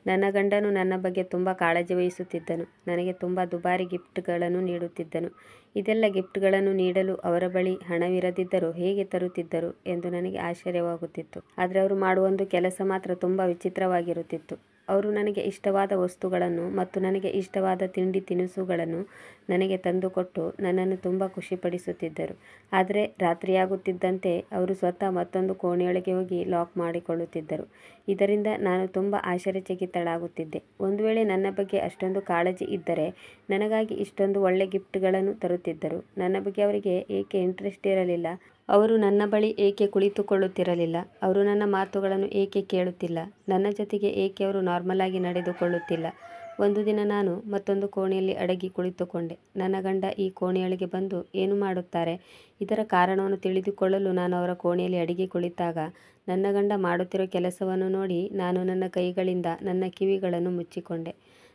ನನ್ನ ಗಂಡನು ನನ್ನ ಬಗ್ಗೆ ತುಂಬ ಕಾಳಜಿ ವಹಿಸುತ್ತಿದ್ದನು. ನನಗೆ ತುಂಬ ದುಬಾರಿ ಗಿಫ್ಟ್ಗಳನ್ನು ನೀಡುತ್ತಿದ್ದನು. ಇದೆಲ್ಲ ಗಿಫ್ಟ್ಗಳನ್ನು ನೀಡಲು ಅವರ ಬಳಿ ಹಣವಿರದಿದ್ದರೂ ಹೇಗೆ ತರುತ್ತಿದ್ದರು ಎಂದು ನನಗೆ ಆಶ್ಚರ್ಯವಾಗುತ್ತಿತ್ತು. ಆದರೆ ಅವರು ಮಾಡುವೊಂದು ಕೆಲಸ ಮಾತ್ರ ತುಂಬ ವಿಚಿತ್ರವಾಗಿರುತ್ತಿತ್ತು. ಅವರು ನನಗೆ ಇಷ್ಟವಾದ ವಸ್ತುಗಳನ್ನು ಮತ್ತು ನನಗೆ ಇಷ್ಟವಾದ ತಿಂಡಿ ತಿನಿಸುಗಳನ್ನು ನನಗೆ ತಂದುಕೊಟ್ಟು ನನ್ನನ್ನು ತುಂಬ ಖುಷಿಪಡಿಸುತ್ತಿದ್ದರು. ಆದರೆ ರಾತ್ರಿಯಾಗುತ್ತಿದ್ದಂತೆ ಅವರು ಸ್ವತಃ ಮತ್ತೊಂದು ಕೋಣೆಯೊಳಗೆ ಹೋಗಿ ಲಾಕ್ ಮಾಡಿಕೊಳ್ಳುತ್ತಿದ್ದರು. ಇದರಿಂದ ನಾನು ತುಂಬ ಆಶ್ಚರ್ಯಚಕಿತಳಾಗುತ್ತಿದ್ದೆ. ಒಂದು ವೇಳೆ ನನ್ನ ಬಗ್ಗೆ ಅಷ್ಟೊಂದು ಕಾಳಜಿ ಇದ್ದರೆ ನನಗಾಗಿ ಇಷ್ಟೊಂದು ಒಳ್ಳೆ ಗಿಫ್ಟ್ಗಳನ್ನು ತರುತ್ತಿದ್ದರು. ನನ್ನ ಬಗ್ಗೆ ಅವರಿಗೆ ಏಕೆ ಇಂಟ್ರೆಸ್ಟ್ ಇರಲಿಲ್ಲ? ಅವರು ನನ್ನ ಬಳಿ ಏಕೆ ಕುಳಿತುಕೊಳ್ಳುತ್ತಿರಲಿಲ್ಲ? ಅವರು ನನ್ನ ಮಾತುಗಳನ್ನು ಏಕೆ ಕೇಳುತ್ತಿಲ್ಲ? ನನ್ನ ಜೊತೆಗೆ ಏಕೆ ಅವರು ನಾರ್ಮಲ್ ಆಗಿ ನಡೆದುಕೊಳ್ಳುತ್ತಿಲ್ಲ? ಒಂದು ದಿನ ನಾನು ಮತ್ತೊಂದು ಕೋಣೆಯಲ್ಲಿ ಅಡಗಿ ಕುಳಿತುಕೊಂಡೆ. ನನ್ನ ಗಂಡ ಈ ಕೋಣೆಯೊಳಗೆ ಬಂದು ಏನು ಮಾಡುತ್ತಾರೆ? ಇದರ ಕಾರಣವನ್ನು ತಿಳಿದುಕೊಳ್ಳಲು ನಾನು ಅವರ ಕೋಣೆಯಲ್ಲಿ ಅಡಗಿ ಕುಳಿತಾಗ ನನ್ನ ಗಂಡ ಮಾಡುತ್ತಿರೋ ಕೆಲಸವನ್ನು ನೋಡಿ ನಾನು ನನ್ನ ಕೈಗಳಿಂದ ನನ್ನ ಕಿವಿಗಳನ್ನು ಮುಚ್ಚಿಕೊಂಡೆ.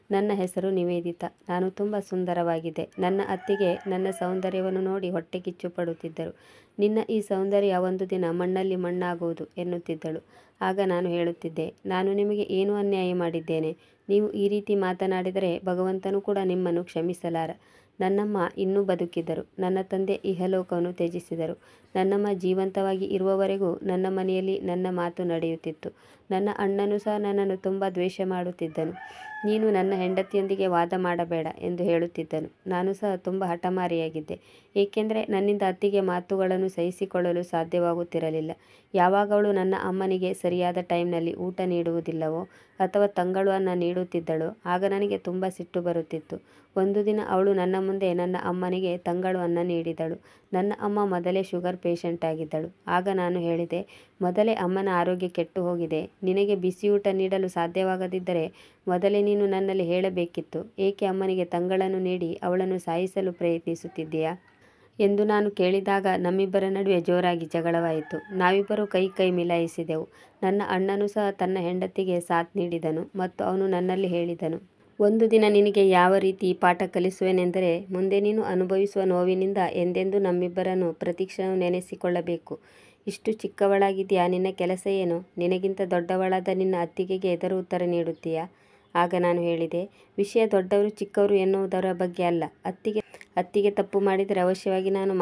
ನನ್ನ ಹೆಸರು ನಿವೇದಿತಾ. ನಾನು ತುಂಬ ಸುಂದರವಾಗಿದ್ದೆ. ನನ್ನ ಅತ್ತಿಗೆ ನನ್ನ ಸೌಂದರ್ಯವನ್ನು ನೋಡಿ ಹೊಟ್ಟೆ ಕಿಚ್ಚು ಪಡುತ್ತಿದ್ದರು. ನಿನ್ನ ಈ ಸೌಂದರ್ಯ ಒಂದು ದಿನ ಮಣ್ಣಲ್ಲಿ ಮಣ್ಣಾಗುವುದು ಎನ್ನುತ್ತಿದ್ದಳು. ಆಗ ನಾನು ಹೇಳುತ್ತಿದ್ದೆ, ನಾನು ನಿಮಗೆ ಏನು ಅನ್ಯಾಯ ಮಾಡಿದ್ದೇನೆ? ನೀವು ಈ ರೀತಿ ಮಾತನಾಡಿದರೆ ಭಗವಂತನು ಕೂಡ ನಿಮ್ಮನ್ನು ಕ್ಷಮಿಸಲಾರ. ನನ್ನಮ್ಮ ಇನ್ನೂ ಬದುಕಿದ್ದರು. ನನ್ನ ತಂದೆ ಇಹಲೋಕವನ್ನು ತ್ಯಜಿಸಿದರು. ನನ್ನಮ್ಮ ಜೀವಂತವಾಗಿ ಇರುವವರೆಗೂ ನನ್ನ ಮನೆಯಲ್ಲಿ ನನ್ನ ಮಾತು ನಡೆಯುತ್ತಿತ್ತು. ನನ್ನ ಅಣ್ಣನೂ ಸಹ ನನ್ನನ್ನು ತುಂಬ ದ್ವೇಷ ಮಾಡುತ್ತಿದ್ದನು. ನೀನು ನನ್ನ ಹೆಂಡತಿಯೊಂದಿಗೆ ವಾದ ಮಾಡಬೇಡ ಎಂದು ಹೇಳುತ್ತಿದ್ದನು. ನಾನು ಸಹ ತುಂಬ ಹಠಮಾರಿಯಾಗಿದ್ದೆ, ಏಕೆಂದರೆ ನನ್ನಿಂದ ಅತ್ತಿಗೆ ಮಾತುಗಳನ್ನು ಸಹಿಸಿಕೊಳ್ಳಲು ಸಾಧ್ಯವಾಗುತ್ತಿರಲಿಲ್ಲ. ಯಾವಾಗ ಅವಳು ನನ್ನ ಅಮ್ಮನಿಗೆ ಸರಿಯಾದ ಟೈಮ್ನಲ್ಲಿ ಊಟ ನೀಡುವುದಿಲ್ಲವೋ ಅಥವಾ ತಂಗಳು ಅನ್ನ ನೀಡುತ್ತಿದ್ದಳೋ ಆಗ ನನಗೆ ತುಂಬ ಸಿಟ್ಟು ಬರುತ್ತಿತ್ತು. ಒಂದು ದಿನ ಅವಳು ನನ್ನ ಮುಂದೆ ನನ್ನ ಅಮ್ಮನಿಗೆ ತಂಗಳು ಅನ್ನ ನೀಡಿದಳು. ನನ್ನ ಅಮ್ಮ ಮೊದಲೇ ಶುಗರ್ ಪೇಷಂಟ್ ಆಗಿದ್ದಳು. ಆಗ ನಾನು ಹೇಳಿದೆ, ಮೊದಲೇ ಅಮ್ಮನ ಆರೋಗ್ಯ ಕೆಟ್ಟು ಹೋಗಿದೆ. ನಿನಗೆ ಬಿಸಿಯೂಟ ನೀಡಲು ಸಾಧ್ಯವಾಗದಿದ್ದರೆ ಮೊದಲೇ ನೀನು ನನ್ನಲ್ಲಿ ಹೇಳಬೇಕಿತ್ತು. ಏಕೆ ಅಮ್ಮನಿಗೆ ತಂಗಳನ್ನು ನೀಡಿ ಅವಳನ್ನು ಸಾಯಿಸಲು ಪ್ರಯತ್ನಿಸುತ್ತಿದ್ದೀಯಾ ಎಂದು ನಾನು ಕೇಳಿದಾಗ ನಮ್ಮಿಬ್ಬರ ನಡುವೆ ಜೋರಾಗಿ ಜಗಳವಾಯಿತು. ನಾವಿಬ್ಬರೂ ಕೈ ಮಿಲಾಯಿಸಿದೆವು. ನನ್ನ ಅಣ್ಣನೂ ಸಹ ತನ್ನ ಹೆಂಡತಿಗೆ ಸಾಥ್ ನೀಡಿದನು ಮತ್ತು ಅವನು ನನ್ನಲ್ಲಿ ಹೇಳಿದನು, ಒಂದು ದಿನ ನಿನಗೆ ಯಾವ ರೀತಿ ಪಾಠ ಕಲಿಸುವೆನೆಂದರೆ ಮುಂದೆ ನೀನು ಅನುಭವಿಸುವ ನೋವಿನಿಂದ ಎಂದೆಂದೂ ನಮ್ಮಿಬ್ಬರನ್ನು ಪ್ರತಿಕ್ಷಣವೂ ನೆನೆಸಿಕೊಳ್ಳಬೇಕು. ಇಷ್ಟು ಚಿಕ್ಕವಳಾಗಿದೆಯಾ? ನಿನ್ನ ಕೆಲಸ ಏನು? ನಿನಗಿಂತ ದೊಡ್ಡವಳಾದ ನಿನ್ನ ಅತ್ತಿಗೆಗೆ ಎದುರು ಉತ್ತರ ನೀಡುತ್ತೀಯಾ? ಆಗ ನಾನು ಹೇಳಿದೆ, ವಿಷಯ ದೊಡ್ಡವರು ಚಿಕ್ಕವರು ಎನ್ನುವುದರ ಬಗ್ಗೆ ಅಲ್ಲ. ಅತ್ತಿಗೆ ತಪ್ಪು ಮಾಡಿದರೆ ಅವಶ್ಯವಾಗಿ ನಾನು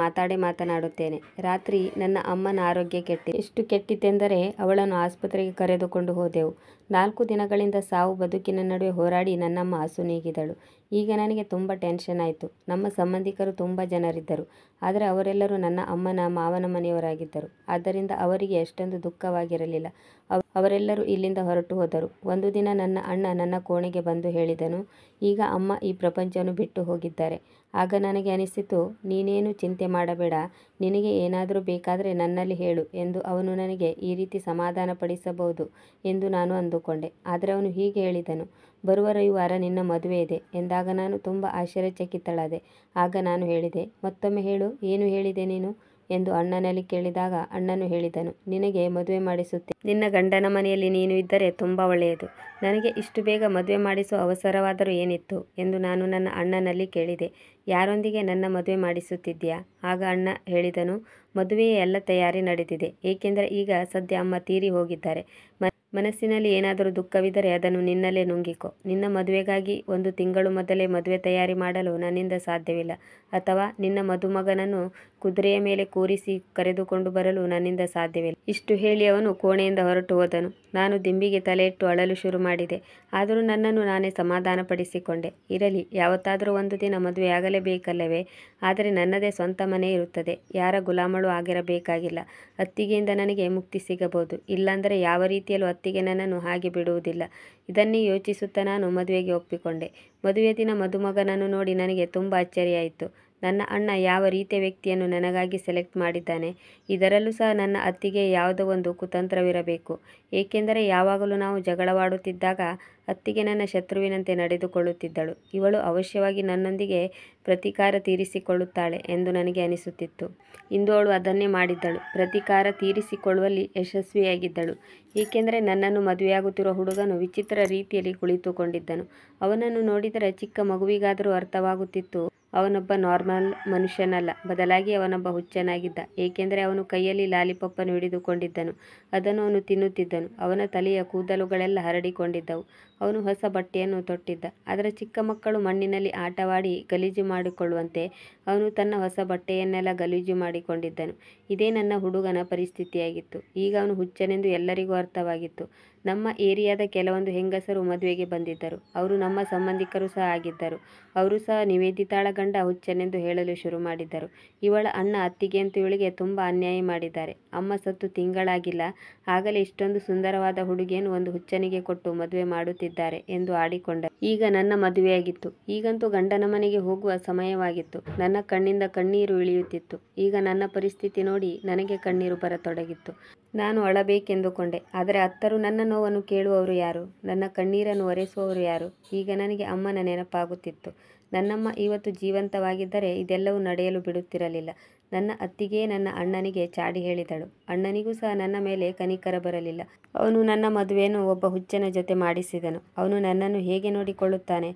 ಮಾತನಾಡುತ್ತೇನೆ. ರಾತ್ರಿ ನನ್ನ ಅಮ್ಮನ ಆರೋಗ್ಯ ಕೆಟ್ಟಿತ್ತು. ಎಷ್ಟು ಕೆಟ್ಟಿತೆಂದರೆ ಅವಳನ್ನು ಆಸ್ಪತ್ರೆಗೆ ಕರೆದುಕೊಂಡು ಹೋದೆವು. 4 ದಿನಗಳಿಂದ ಸಾವು ಬದುಕಿನ ನಡುವೆ ಹೋರಾಡಿ ನನ್ನಮ್ಮ ಅಸುನೀಗಿದಳು. ಈಗ ನನಗೆ ತುಂಬ ಟೆನ್ಷನ್ ಆಯಿತು. ನಮ್ಮ ಸಂಬಂಧಿಕರು ತುಂಬ ಜನರಿದ್ದರು. ಆದರೆ ಅವರೆಲ್ಲರೂ ನನ್ನ ಅಮ್ಮನ ಮಾವನ ಮನೆಯವರಾಗಿದ್ದರು. ಆದ್ದರಿಂದ ಅವರಿಗೆ ಅಷ್ಟೊಂದು ದುಃಖವಾಗಿರಲಿಲ್ಲ. ಅವರೆಲ್ಲರೂ ಇಲ್ಲಿಂದ ಹೊರಟು ಹೋದರು. ಒಂದು ದಿನ ನನ್ನ ಅಣ್ಣ ನನ್ನ ಕೋಣೆಗೆ ಬಂದು ಹೇಳಿದನು, ಈಗ ಅಮ್ಮ ಈ ಪ್ರಪಂಚವನ್ನು ಬಿಟ್ಟು ಹೋಗಿದ್ದಾರೆ. ಆಗ ನನಗೆ ಅನಿಸಿತು, ನೀನೇನು ಚಿಂತೆ ಮಾಡಬೇಡ, ನಿನಗೆ ಏನಾದರೂ ಬೇಕಾದರೆ ನನ್ನಲ್ಲಿ ಹೇಳು ಎಂದು ಅವನು ನನಗೆ ಈ ರೀತಿ ಸಮಾಧಾನಪಡಿಸಬಹುದು ಎಂದು ನಾನು ಅಂದುಕೊಂಡೆ. ಆದರೆ ಅವನು ಹೀಗೆ ಹೇಳಿದನು, ಬರುವ ರವಿವಾರ ನಿನ್ನ ಮದುವೆ ಇದೆ ಎಂದಾಗ ನಾನು ತುಂಬ ಆಶ್ಚರ್ಯಚಕಿತಳಾದೆ. ಆಗ ನಾನು ಹೇಳಿದೆ, ಮತ್ತೊಮ್ಮೆ ಹೇಳು, ಏನು ಹೇಳಿದೆ ನೀನು ಎಂದು ಅಣ್ಣನಲ್ಲಿ ಕೇಳಿದಾಗ ಅಣ್ಣನು ಹೇಳಿದನು, ನಿನಗೆ ಮದುವೆ ಮಾಡಿಸುತ್ತೇನೆ. ನಿನ್ನ ಗಂಡನ ಮನೆಯಲ್ಲಿ ನೀನು ಇದ್ದರೆ ತುಂಬ ಒಳ್ಳೆಯದು. ನನಗೆ ಇಷ್ಟು ಬೇಗ ಮದುವೆ ಮಾಡಿಸುವ ಅವಸರವಾದರೂ ಏನಿತ್ತು ಎಂದು ನಾನು ನನ್ನ ಅಣ್ಣನಲ್ಲಿ ಕೇಳಿದೆ. ಯಾರೊಂದಿಗೆ ನನ್ನ ಮದುವೆ ಮಾಡಿಸುತ್ತಿದ್ದೀಯಾ? ಆಗ ಅಣ್ಣ ಹೇಳಿದನು, ಮದುವೆಯ ಎಲ್ಲ ತಯಾರಿ ನಡೆದಿದೆ. ಏಕೆಂದರೆ ಈಗ ಸದ್ಯ ಅಮ್ಮ ತೀರಿ ಹೋಗಿದ್ದಾರೆ. ಮನಸ್ಸಿನಲ್ಲಿ ಏನಾದರೂ ದುಃಖವಿದ್ದರೆ ಅದನ್ನು ನಿನ್ನಲ್ಲೇ ನುಂಗಿಕೊ. ನಿನ್ನ ಮದುವೆಗಾಗಿ 1 ತಿಂಗಳು ಮೊದಲೇ ಮದುವೆ ತಯಾರಿ ಮಾಡಲು ನನ್ನಿಂದ ಸಾಧ್ಯವಿಲ್ಲ. ಅಥವಾ ನಿನ್ನ ಮದುಮಗನನ್ನು ಕುದುರೆಯ ಮೇಲೆ ಕೂರಿಸಿ ಕರೆದುಕೊಂಡು ಬರಲು ನನ್ನಿಂದ ಸಾಧ್ಯವಿಲ್ಲ. ಇಷ್ಟು ಹೇಳಿ ಅವನು ಕೋಣೆಯಿಂದ ಹೊರಟು ಹೋದನು. ನಾನು ದಿಂಬಿಗೆ ತಲೆ ಇಟ್ಟು ಅಳಲು ಶುರು ಮಾಡಿದೆ. ಆದರೂ ನನ್ನನ್ನು ನಾನೇ ಸಮಾಧಾನಪಡಿಸಿಕೊಂಡೆ. ಇರಲಿ, ಯಾವತ್ತಾದರೂ ಒಂದು ದಿನ ಮದುವೆಯಾಗಲೇಬೇಕಲ್ಲವೇ? ಆದರೆ ನನ್ನದೇ ಸ್ವಂತ ಮನೆ ಇರುತ್ತದೆ. ಯಾರ ಗುಲಾಮಳು ಆಗಿರಬೇಕಾಗಿಲ್ಲ. ಅತ್ತಿಗೆಯಿಂದ ನನಗೆ ಮುಕ್ತಿ ಸಿಗಬಹುದು. ಇಲ್ಲಾಂದರೆ ಯಾವ ರೀತಿಯಲ್ಲೂ ಅತ್ತಿಗೆ ನನ್ನನ್ನು ಹಾಗೆ ಬಿಡುವುದಿಲ್ಲ. ಇದನ್ನೇ ಯೋಚಿಸುತ್ತಾ ನಾನು ಮದುವೆಗೆ ಒಪ್ಪಿಕೊಂಡೆ. ಮದುವೆಯ ದಿನ ಮದುಮಗನನ್ನು ನೋಡಿ ನನಗೆ ತುಂಬ ಅಚ್ಚರಿಯಾಯಿತು. ನನ್ನ ಅಣ್ಣ ಯಾವ ರೀತಿಯ ವ್ಯಕ್ತಿಯನ್ನು ನನಗಾಗಿ ಸೆಲೆಕ್ಟ್ ಮಾಡಿದ್ದಾನೆ. ಇದರಲ್ಲೂ ಸಹ ನನ್ನ ಅತ್ತಿಗೆ ಯಾವುದೋ ಒಂದು ಕುತಂತ್ರವಿರಬೇಕು. ಏಕೆಂದರೆ ಯಾವಾಗಲೂ ನಾವು ಜಗಳವಾಡುತ್ತಿದ್ದಾಗ ಅತ್ತಿಗೆ ನನ್ನ ಶತ್ರುವಿನಂತೆ ನಡೆದುಕೊಳ್ಳುತ್ತಿದ್ದಳು. ಇವಳು ಅವಶ್ಯವಾಗಿ ನನ್ನೊಂದಿಗೆ ಪ್ರತೀಕಾರ ತೀರಿಸಿಕೊಳ್ಳುತ್ತಾಳೆ ಎಂದು ನನಗೆ ಅನಿಸುತ್ತಿತ್ತು. ಇಂದು ಅವಳು ಅದನ್ನೇ ಮಾಡಿದ್ದಳು. ಪ್ರತೀಕಾರ ತೀರಿಸಿಕೊಳ್ಳುವಲ್ಲಿ ಯಶಸ್ವಿಯಾಗಿದ್ದಳು. ಏಕೆಂದರೆ ನನ್ನನ್ನು ಮದುವೆಯಾಗುತ್ತಿರುವ ಹುಡುಗನು ವಿಚಿತ್ರ ರೀತಿಯಲ್ಲಿ ಕುಳಿತುಕೊಂಡಿದ್ದನು. ಅವನನ್ನು ನೋಡಿದರೆ ಚಿಕ್ಕ ಮಗುವಿಗಾದರೂ ಅರ್ಥವಾಗುತ್ತಿತ್ತು ಅವನೊಬ್ಬ ನಾರ್ಮಲ್ ಮನುಷ್ಯನಲ್ಲ, ಬದಲಾಗಿ ಅವನೊಬ್ಬ ಹುಚ್ಚನಾಗಿದ್ದ. ಏಕೆಂದರೆ ಅವನು ಕೈಯಲ್ಲಿ ಲಾಲಿಪಾಪನ್ನು ಹಿಡಿದುಕೊಂಡಿದ್ದನು. ಅದನ್ನು ಅವನು ತಿನ್ನುತ್ತಿದ್ದನು. ಅವನ ತಲೆಯ ಕೂದಲುಗಳೆಲ್ಲ ಹರಡಿಕೊಂಡಿದ್ದವು. ಅವನು ಹೊಸ ಬಟ್ಟೆಯನ್ನು ತೊಟ್ಟಿದ್ದ. ಆದರೆ ಚಿಕ್ಕ ಮಕ್ಕಳು ಮಣ್ಣಿನಲ್ಲಿ ಆಟವಾಡಿ ಗಲೀಜು ಮಾಡಿಕೊಳ್ಳುವಂತೆ ಅವನು ತನ್ನ ಹೊಸ ಬಟ್ಟೆಯನ್ನೆಲ್ಲ ಗಲೀಜು ಮಾಡಿಕೊಂಡಿದ್ದನು. ಇದೇ ನನ್ನ ಹುಡುಗನ ಪರಿಸ್ಥಿತಿಯಾಗಿತ್ತು. ಈಗ ಅವನು ಹುಚ್ಚನೆಂದು ಎಲ್ಲರಿಗೂ ಅರ್ಥವಾಗಿತ್ತು. ನಮ್ಮ ಏರಿಯಾದ ಕೆಲವೊಂದು ಹೆಂಗಸರು ಮದುವೆಗೆ ಬಂದಿದ್ದರು. ಅವರು ನಮ್ಮ ಸಂಬಂಧಿಕರು ಸಹ ಆಗಿದ್ದರು. ಅವರು ಸಹ ನಿವೇದಿತಾಳ ಗಂಡ ಹುಚ್ಚನೆಂದು ಹೇಳಲು ಶುರು ಮಾಡಿದ್ದರು. ಇವಳ ಅಣ್ಣ ಅತ್ತಿಗೆಯಂತೂ ಇವಳಿಗೆ ತುಂಬ ಅನ್ಯಾಯ ಮಾಡಿದ್ದಾರೆ. ಅಮ್ಮ ಸತ್ತು ತಿಂಗಳಾಗಿಲ್ಲ, ಆಗಲೇ ಇಷ್ಟೊಂದು ಸುಂದರವಾದ ಹುಡುಗಿಯನ್ನು ಒಂದು ಹುಚ್ಚನಿಗೆ ಕೊಟ್ಟು ಮದುವೆ ಮಾಡುತ್ತಿದ್ದಾರೆ ಎಂದು ಆಡಿಕೊಂಡರು. ಈಗ ನನ್ನ ಮದುವೆಯಾಗಿತ್ತು. ಈಗಂತೂ ಗಂಡನ ಮನೆಗೆ ಹೋಗುವ ಸಮಯವಾಗಿತ್ತು. ನನ್ನ ಕಣ್ಣಿಂದ ಕಣ್ಣೀರು ಇಳಿಯುತ್ತಿತ್ತು. ಈಗ ನನ್ನ ಪರಿಸ್ಥಿತಿ ನೋಡಿ ನನಗೆ ಕಣ್ಣೀರು ಬರತೊಡಗಿತ್ತು. ನಾನು ಅಳಬೇಕೆಂದುಕೊಂಡೆ. ಆದರೆ ಅತ್ತರು ನನ್ನ ನೋವನ್ನು ಕೇಳುವವರು ಯಾರು? ನನ್ನ ಕಣ್ಣೀರನ್ನು ಒರೆಸುವವರು ಯಾರು? ಈಗ ನನಗೆ ಅಮ್ಮನ ನೆನಪಾಗುತ್ತಿತ್ತು. ನನ್ನಮ್ಮ ಇವತ್ತು ಜೀವಂತವಾಗಿದ್ದರೆ ಇದೆಲ್ಲವೂ ನಡೆಯಲು ಬಿಡುತ್ತಿರಲಿಲ್ಲ. ನನ್ನ ಅತ್ತಿಗೆಯೇ ನನ್ನ ಅಣ್ಣನಿಗೆ ಚಾಡಿ ಹೇಳಿದಳು. ಅಣ್ಣನಿಗೂ ಸಹ ನನ್ನ ಮೇಲೆ ಕನಿಕರ ಬರಲಿಲ್ಲ. ಅವನು ನನ್ನ ಮದುವೆಯನ್ನು ಒಬ್ಬ ಹುಚ್ಚನ ಜೊತೆ ಮಾಡಿಸಿದನು. ಅವನು ನನ್ನನ್ನು ಹೇಗೆ ನೋಡಿಕೊಳ್ಳುತ್ತಾನೆ?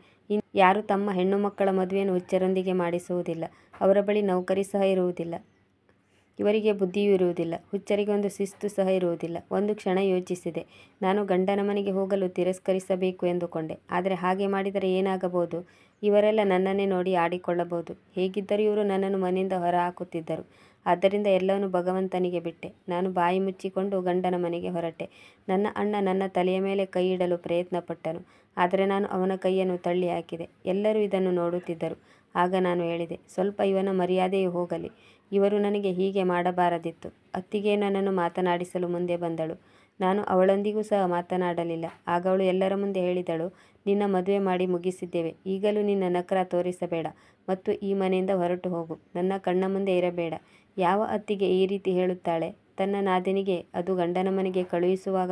ಯಾರು ತಮ್ಮ ಹೆಣ್ಣು ಮಕ್ಕಳ ಮದುವೆಯನ್ನು ಹುಚ್ಚರೊಂದಿಗೆ ಮಾಡಿಸುವುದಿಲ್ಲ. ಅವರ ಬಳಿ ನೌಕರಿ ಸಹ ಇರುವುದಿಲ್ಲ. ಇವರಿಗೆ ಬುದ್ಧಿಯೂ ಇರುವುದಿಲ್ಲ. ಹುಚ್ಚರಿಗೆ ಒಂದು ಶಿಸ್ತು ಸಹ ಇರುವುದಿಲ್ಲ. ಒಂದು ಕ್ಷಣ ಯೋಚಿಸಿದೆ. ನಾನು ಗಂಡನ ಮನೆಗೆ ಹೋಗಲು ತಿರಸ್ಕರಿಸಬೇಕು ಎಂದುಕೊಂಡೆ. ಆದರೆ ಹಾಗೆ ಮಾಡಿದರೆ ಏನಾಗಬಹುದು? ಇವರೆಲ್ಲ ನನ್ನನ್ನೇ ನೋಡಿ ಆಡಿಕೊಳ್ಳಬಹುದು. ಹೇಗಿದ್ದರೂ ಇವರು ನನ್ನನ್ನು ಮನೆಯಿಂದ ಹೊರಹಾಕುತ್ತಿದ್ದರು. ಆದ್ದರಿಂದ ಎಲ್ಲವನ್ನೂ ಭಗವಂತನಿಗೆ ಬಿಟ್ಟೆ. ನಾನು ಬಾಯಿ ಮುಚ್ಚಿಕೊಂಡು ಗಂಡನ ಮನೆಗೆ ಹೊರಟೆ. ನನ್ನ ಅಣ್ಣ ನನ್ನ ತಲೆಯ ಮೇಲೆ ಕೈ ಇಡಲು ಪ್ರಯತ್ನಪಟ್ಟನು. ಆದರೆ ನಾನು ಅವನ ಕೈಯನ್ನು ತಳ್ಳಿ ಹಾಕಿದೆ. ಎಲ್ಲರೂ ಇದನ್ನು ನೋಡುತ್ತಿದ್ದರು. ಆಗ ನಾನು ಹೇಳಿದೆ, ಸ್ವಲ್ಪ ಇವನ ಮರ್ಯಾದೆಯೂ ಹೋಗಲಿ. ಇವರು ನನಗೆ ಹೀಗೆ ಮಾಡಬಾರದಿತ್ತು. ಅತ್ತಿಗೆಯು ನನ್ನನ್ನು ಮಾತನಾಡಿಸಲು ಮುಂದೆ ಬಂದಳು. ನಾನು ಅವಳೊಂದಿಗೂ ಸಹ ಮಾತನಾಡಲಿಲ್ಲ. ಆಗ ಅವಳು ಎಲ್ಲರ ಮುಂದೆ ಹೇಳಿದಳು, ನಿನ್ನ ಮದುವೆ ಮಾಡಿ ಮುಗಿಸಿದ್ದೇವೆ. ಈಗಲೂ ನಿನ್ನ ನಖರ ತೋರಿಸಬೇಡ ಮತ್ತು ಈ ಮನೆಯಿಂದ ಹೊರಟು ಹೋಗು. ನನ್ನ ಕಣ್ಣ ಮುಂದೆ ಇರಬೇಡ. ಯಾವ ಅತ್ತಿಗೆ ಈ ರೀತಿ ಹೇಳುತ್ತಾಳೆ? ತನ್ನ ನಾದಿನಿಗೆ, ಅದು ಗಂಡನ ಮನೆಗೆ ಕಳುಹಿಸುವಾಗ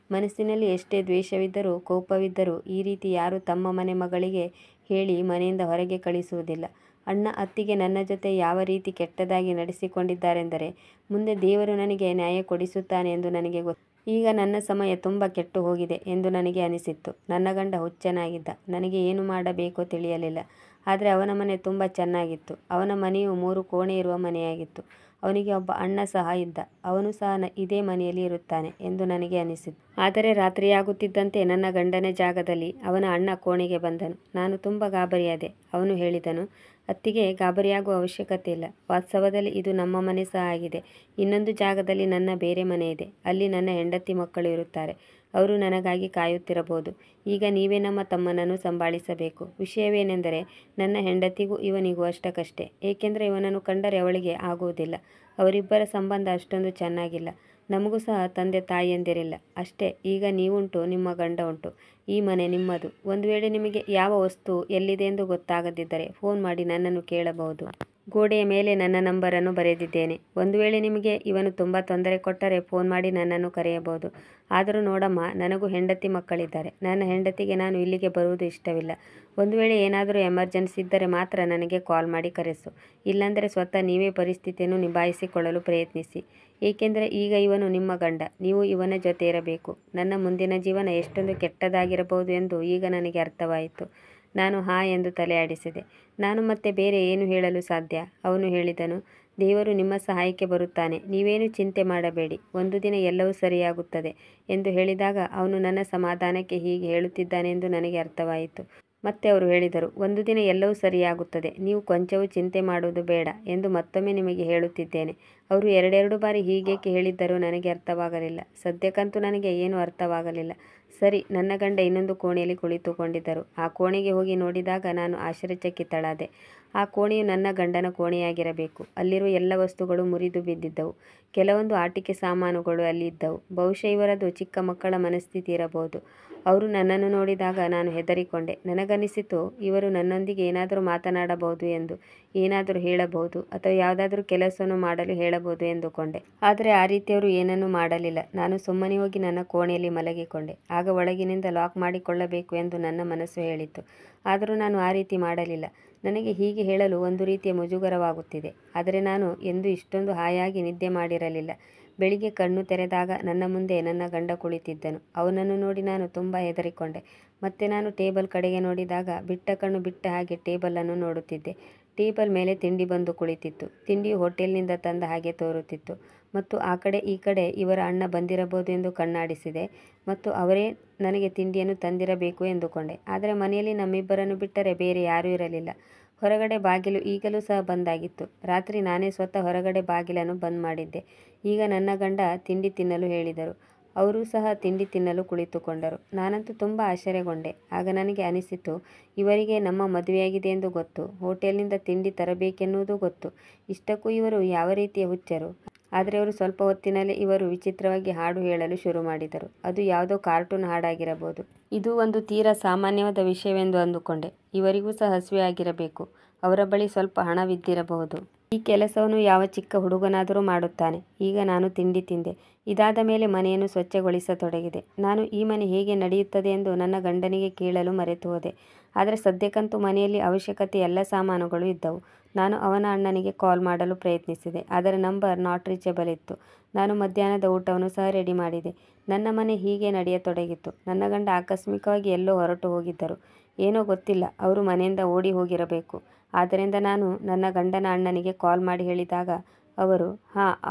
ಮನಸ್ಸಿನಲ್ಲಿ ಎಷ್ಟೇ ದ್ವೇಷವಿದ್ದರೂ ಕೋಪವಿದ್ದರೂ ಈ ರೀತಿ ಯಾರೂ ತಮ್ಮ ಮನೆ ಮಗಳಿಗೆ ಹೇಳಿ ಮನೆಯಿಂದ ಹೊರಗೆ ಕಳಿಸುವುದಿಲ್ಲ. ಅಣ್ಣ ಅತ್ತಿಗೆ ನನ್ನ ಜೊತೆ ಯಾವ ರೀತಿ ಕೆಟ್ಟದಾಗಿ ನಡೆಸಿಕೊಂಡಿದ್ದಾರೆಂದರೆ ಮುಂದೆ ದೇವರು ನನಗೆ ನ್ಯಾಯ ಕೊಡಿಸುತ್ತಾನೆ ಎಂದು ನನಗೆ ಗೊತ್ತು. ಈಗ ನನ್ನ ಸಮಯ ತುಂಬ ಕೆಟ್ಟು ಹೋಗಿದೆ ಎಂದು ನನಗೆ ಅನಿಸಿತ್ತು. ನನ್ನ ಗಂಡ ಹುಚ್ಚನಾಗಿದ್ದ. ನನಗೆ ಏನು ಮಾಡಬೇಕೋ ತಿಳಿಯಲಿಲ್ಲ. ಆದರೆ ಅವನ ಮನೆ ತುಂಬ ಚೆನ್ನಾಗಿತ್ತು. ಅವನ ಮನೆಯು 3 ಕೋಣೆ ಇರುವ ಮನೆಯಾಗಿತ್ತು. ಅವನಿಗೆ ಒಬ್ಬ ಅಣ್ಣ ಸಹ ಇದ್ದ. ಅವನು ಸಹ ಇದೇ ಮನೆಯಲ್ಲಿ ಇರುತ್ತಾನೆ ಎಂದು ನನಗೆ ಅನಿಸಿತು. ಆದರೆ ರಾತ್ರಿಯಾಗುತ್ತಿದ್ದಂತೆ ನನ್ನ ಗಂಡನ ಜಾಗದಲ್ಲಿ ಅವನ ಅಣ್ಣ ಕೋಣೆಗೆ ಬಂದನು. ನಾನು ತುಂಬ ಗಾಬರಿಯಾದೆ. ಅವನು ಹೇಳಿದನು, ಅತ್ತಿಗೆ, ಗಾಬರಿಯಾಗುವ ಅವಶ್ಯಕತೆ ಇಲ್ಲ. ವಾಸ್ತವದಲ್ಲಿ ಇದು ನಮ್ಮ ಮನೆ ಸಹ ಆಗಿದೆ. ಇನ್ನೊಂದು ಜಾಗದಲ್ಲಿ ನನ್ನ ಬೇರೆ ಮನೆ ಇದೆ. ಅಲ್ಲಿ ನನ್ನ ಹೆಂಡತಿ ಮಕ್ಕಳು ಇರುತ್ತಾರೆ. ಅವರು ನನಗಾಗಿ ಕಾಯುತ್ತಿರಬಹುದು. ಈಗ ನೀವೇ ನಮ್ಮ ತಮ್ಮನನ್ನು ಸಂಭಾಳಿಸಬೇಕು. ವಿಷಯವೇನೆಂದರೆ ನನ್ನ ಹೆಂಡತಿಗೂ ಇವನಿಗೂ ಅಷ್ಟಕ್ಕಷ್ಟೇ. ಏಕೆಂದರೆ ಇವನನ್ನು ಕಂಡರೆ ಅವಳಿಗೆ ಆಗುವುದಿಲ್ಲ. ಅವರಿಬ್ಬರ ಸಂಬಂಧ ಅಷ್ಟೊಂದು ಚೆನ್ನಾಗಿಲ್ಲ. ನಮಗೂ ಸಹ ತಂದೆ ತಾಯಿಯಂದಿರಿಲ್ಲ. ಅಷ್ಟೇ. ಈಗ ನೀವುಂಟು, ನಿಮ್ಮ ಗಂಡ ಉಂಟು. ಈ ಮನೆ ನಿಮ್ಮದು. ಒಂದು ವೇಳೆ ನಿಮಗೆ ಯಾವ ವಸ್ತು ಎಲ್ಲಿದೆ ಎಂದು ಗೊತ್ತಾಗದಿದ್ದರೆ ಫೋನ್ ಮಾಡಿ ನನ್ನನ್ನು ಕೇಳಬಹುದು. ಗೋಡೆಯ ಮೇಲೆ ನನ್ನ ನಂಬರನ್ನು ಬರೆದಿದ್ದೇನೆ. ಒಂದು ವೇಳೆ ನಿಮಗೆ ಇವನು ತುಂಬ ತೊಂದರೆ ಕೊಟ್ಟರೆ ಫೋನ್ ಮಾಡಿ ನನ್ನನ್ನು ಕರೆಯಬಹುದು. ಆದರೂ ನೋಡಮ್ಮ, ನನಗೂ ಹೆಂಡತಿ ಮಕ್ಕಳಿದ್ದಾರೆ. ನನ್ನ ಹೆಂಡತಿಗೆ ನಾನು ಇಲ್ಲಿಗೆ ಬರುವುದು ಇಷ್ಟವಿಲ್ಲ. ಒಂದು ವೇಳೆ ಏನಾದರೂ ಎಮರ್ಜೆನ್ಸಿ ಇದ್ದರೆ ಮಾತ್ರ ನನಗೆ ಕಾಲ್ ಮಾಡಿ ಕರೆಸು. ಇಲ್ಲಾಂದರೆ ಸ್ವತಃ ನೀವೇ ಪರಿಸ್ಥಿತಿಯನ್ನು ನಿಭಾಯಿಸಿಕೊಳ್ಳಲು ಪ್ರಯತ್ನಿಸಿ. ಏಕೆಂದರೆ ಈಗ ಇವನು ನಿಮ್ಮ ಗಂಡ. ನೀವು ಇವನ ಜೊತೆ ಇರಬೇಕು. ನನ್ನ ಮುಂದಿನ ಜೀವನ ಎಷ್ಟೊಂದು ಕೆಟ್ಟದಾಗಿರಬಹುದು ಎಂದು ಈಗ ನನಗೆ ಅರ್ಥವಾಯಿತು. ನಾನು ಹಾ ಎಂದು ತಲೆ ಆಡಿಸಿದೆ. ನಾನು ಮತ್ತೆ ಬೇರೆ ಏನು ಹೇಳಲು ಸಾಧ್ಯ? ಅವನು ಹೇಳಿದನು, ದೇವರು ನಿಮ್ಮ ಸಹಾಯಕ್ಕೆ ಬರುತ್ತಾನೆ. ನೀವೇನು ಚಿಂತೆ ಮಾಡಬೇಡಿ. ಒಂದು ದಿನ ಎಲ್ಲವೂ ಸರಿಯಾಗುತ್ತದೆ ಎಂದು ಹೇಳಿದಾಗ ಅವನು ನನ್ನ ಸಮಾಧಾನಕ್ಕೆ ಹೀಗೆ ಹೇಳುತ್ತಿದ್ದಾನೆಂದು ನನಗೆ ಅರ್ಥವಾಯಿತು. ಮತ್ತೆ ಅವರು ಹೇಳಿದರು, ಒಂದು ದಿನ ಎಲ್ಲವೂ ಸರಿಯಾಗುತ್ತದೆ. ನೀವು ಕೊಂಚವೂ ಚಿಂತೆ ಮಾಡುವುದು ಬೇಡ ಎಂದು ಮತ್ತೊಮ್ಮೆ ನಿಮಗೆ ಹೇಳುತ್ತಿದ್ದೇನೆ. ಅವರು 2 ಬಾರಿ ಹೀಗೇಕೆ ಹೇಳಿದ್ದರೂ ನನಗೆ ಅರ್ಥವಾಗಲಿಲ್ಲ. ಸದ್ಯಕ್ಕಂತೂ ನನಗೆ ಏನೂ ಅರ್ಥವಾಗಲಿಲ್ಲ. ಸರಿ. ನನ್ನ ಗಂಡ ಇನ್ನೊಂದು ಕೋಣೆಯಲ್ಲಿ ಕುಳಿತುಕೊಂಡಿದ್ದರು. ಆ ಕೋಣೆಗೆ ಹೋಗಿ ನೋಡಿದಾಗ ನಾನು ಆಶ್ಚರ್ಯಚಕಿತಳಾದೆ. ಆ ಕೋಣೆಯು ನನ್ನ ಗಂಡನ ಕೋಣೆಯಾಗಿರಬೇಕು. ಅಲ್ಲಿರುವ ಎಲ್ಲ ವಸ್ತುಗಳು ಮುರಿದು ಬಿದ್ದಿದ್ದವು. ಕೆಲವೊಂದು ಆಟಿಕೆ ಸಾಮಾನುಗಳು ಅಲ್ಲಿ ಇದ್ದವು. ಬಹುಶಃ ಇವರದು ಚಿಕ್ಕ ಮಕ್ಕಳ ಮನಸ್ಥಿತಿ ಇರಬಹುದು. ಅವರು ನನ್ನನ್ನು ನೋಡಿದಾಗ ನಾನು ಹೆದರಿಕೊಂಡೆ. ನನಗನಿಸಿತು, ಇವರು ನನ್ನೊಂದಿಗೆ ಏನಾದರೂ ಮಾತನಾಡಬಹುದು ಎಂದು, ಏನಾದರೂ ಹೇಳಬಹುದು ಅಥವಾ ಯಾವುದಾದರೂ ಕೆಲಸವನ್ನು ಮಾಡಲು ಹೇಳಬಹುದು ಎಂದುಕೊಂಡೆ. ಆದರೆ ಆ ರೀತಿ ಅವರು ಏನನ್ನೂ ಮಾಡಲಿಲ್ಲ. ನಾನು ಸುಮ್ಮನೆ ಹೋಗಿ ನನ್ನ ಕೋಣೆಯಲ್ಲಿ ಮಲಗಿಕೊಂಡೆ. ಆಗ ಒಳಗಿನಿಂದ ಲಾಕ್ ಮಾಡಿಕೊಳ್ಳಬೇಕು ಎಂದು ನನ್ನ ಮನಸ್ಸು ಹೇಳಿತು. ಆದರೂ ನಾನು ಆ ರೀತಿ ಮಾಡಲಿಲ್ಲ. ನನಗೆ ಹೀಗೆ ಹೇಳಲು ಒಂದು ರೀತಿಯ ಮುಜುಗರವಾಗುತ್ತಿದೆ. ಆದರೆ ನಾನು ಎಂದೂ ಇಷ್ಟೊಂದು ಹಾಯಾಗಿ ನಿದ್ದೆ ಮಾಡಿರಲಿಲ್ಲ. ಬೆಳಿಗ್ಗೆ ಕಣ್ಣು ತೆರೆದಾಗ ನನ್ನ ಮುಂದೆ ನನ್ನ ಗಂಡ ಕುಳಿತಿದ್ದನು. ಅವನನ್ನು ನೋಡಿ ನಾನು ತುಂಬ ಹೆದರಿಕೊಂಡೆ. ಮತ್ತೆ ನಾನು ಟೇಬಲ್ ಕಡೆಗೆ ನೋಡಿದಾಗ ಬಿಟ್ಟ ಕಣ್ಣು ಬಿಟ್ಟ ಹಾಗೆ ಟೇಬಲನ್ನು ನೋಡುತ್ತಿದ್ದೆ. ಟೇಬಲ್ ಮೇಲೆ ತಿಂಡಿ ಬಂದು ಕುಳಿತಿತ್ತು. ತಿಂಡಿಯು ಹೋಟೆಲ್ನಿಂದ ತಂದ ಹಾಗೆ ತೋರುತ್ತಿತ್ತು ಮತ್ತು ಆ ಕಡೆ ಈ ಕಡೆ ಇವರ ಅಣ್ಣ ಬಂದಿರಬಹುದು ಎಂದು ಕಣ್ಣಾಡಿಸಿದೆ ಮತ್ತು ಅವರೇ ನನಗೆ ತಿಂಡಿಯನ್ನು ತಂದಿರಬೇಕು ಎಂದುಕೊಂಡೆ. ಆದರೆ ಮನೆಯಲ್ಲಿ ನಮ್ಮಿಬ್ಬರನ್ನು ಬಿಟ್ಟರೆ ಬೇರೆ ಯಾರೂ ಇರಲಿಲ್ಲ. ಹೊರಗಡೆ ಬಾಗಿಲು ಈಗಲೂ ಸಹ ಬಂದಾಗಿತ್ತು. ರಾತ್ರಿ ನಾನೇ ಸ್ವತಃ ಹೊರಗಡೆ ಬಾಗಿಲನ್ನು ಬಂದ್ ಮಾಡಿದ್ದೆ. ಈಗ ನನ್ನ ಗಂಡ ತಿಂಡಿ ತಿನ್ನಲು ಹೇಳಿದರು. ಅವರೂ ಸಹ ತಿಂಡಿ ತಿನ್ನಲು ಕುಳಿತುಕೊಂಡರು. ನಾನಂತೂ ತುಂಬ ಆಶ್ಚರ್ಯಗೊಂಡೆ. ಆಗ ನನಗೆ ಅನಿಸಿತು, ಇವರಿಗೆ ನಮ್ಮ ಮದುವೆಯಾಗಿದೆ ಎಂದು ಗೊತ್ತು, ಹೋಟೆಲ್ನಿಂದ ತಿಂಡಿ ತರಬೇಕೆನ್ನುವುದೂ ಗೊತ್ತು. ಇಷ್ಟಕ್ಕೂ ಇವರು ಯಾವ ರೀತಿಯ ಹುಚ್ಚರು. ಆದರೆ ಅವರು ಸ್ವಲ್ಪ ಹೊತ್ತಿನಲ್ಲೇ ಇವರು ವಿಚಿತ್ರವಾಗಿ ಹಾಡು ಹೇಳಲು ಶುರು ಮಾಡಿದರು. ಅದು ಯಾವುದೋ ಕಾರ್ಟೂನ್ ಹಾಡಾಗಿರಬಹುದು. ಇದು ಒಂದು ತೀರಾ ಸಾಮಾನ್ಯವಾದ ವಿಷಯವೆಂದು ಅಂದುಕೊಂಡೆ. ಇವರಿಗೂ ಸಹ ಹಸಿವೆ ಆಗಿರಬೇಕು. ಅವರ ಬಳಿ ಸ್ವಲ್ಪ ಹಣವಿದ್ದಿರಬಹುದು. ಈ ಕೆಲಸವನ್ನು ಯಾವ ಚಿಕ್ಕ ಹುಡುಗನಾದರೂ ಮಾಡುತ್ತಾನೆ. ಈಗ ನಾನು ತಿಂಡಿ ತಿಂದೆ. ಇದಾದ ಮೇಲೆ ಮನೆಯನ್ನು ಸ್ವಚ್ಛಗೊಳಿಸತೊಡಗಿದೆ. ನಾನು ಈ ಮನೆ ಹೇಗೆ ನಡೆಯುತ್ತದೆ ಎಂದು ನನ್ನ ಗಂಡನಿಗೆ ಕೇಳಲು ಮರೆತು ಹೋದೆ. ಆದರೆ ಸದ್ಯಕ್ಕಂತೂ ಮನೆಯಲ್ಲಿ ಅವಶ್ಯಕತೆ ಎಲ್ಲ ಸಾಮಾನುಗಳು ಇದ್ದವು. ನಾನು ಅವನ ಅಣ್ಣನಿಗೆ ಕಾಲ್ ಮಾಡಲು ಪ್ರಯತ್ನಿಸಿದೆ. ಅದರ ನಂಬರ್ ನಾಟ್ ರೀಚಬಲ್ ಇತ್ತು. ನಾನು ಮಧ್ಯಾಹ್ನದ ಊಟವನ್ನು ಸಹ ರೆಡಿ ಮಾಡಿದೆ. ನನ್ನ ಮನೆ ಹೀಗೆ ನಡೆಯತೊಡಗಿತ್ತು. ನನ್ನ ಗಂಡ ಆಕಸ್ಮಿಕವಾಗಿ ಎಲ್ಲೋ ಹೊರಟು ಹೋಗಿದ್ದರು. ಏನೋ ಗೊತ್ತಿಲ್ಲ, ಅವರು ಮನೆಯಿಂದ ಓಡಿ ಹೋಗಿರಬೇಕು. ಆದ್ದರಿಂದ ನಾನು ನನ್ನ ಗಂಡನ ಅಣ್ಣನಿಗೆ ಕಾಲ್ ಮಾಡಿ ಹೇಳಿದಾಗ ಅವರು,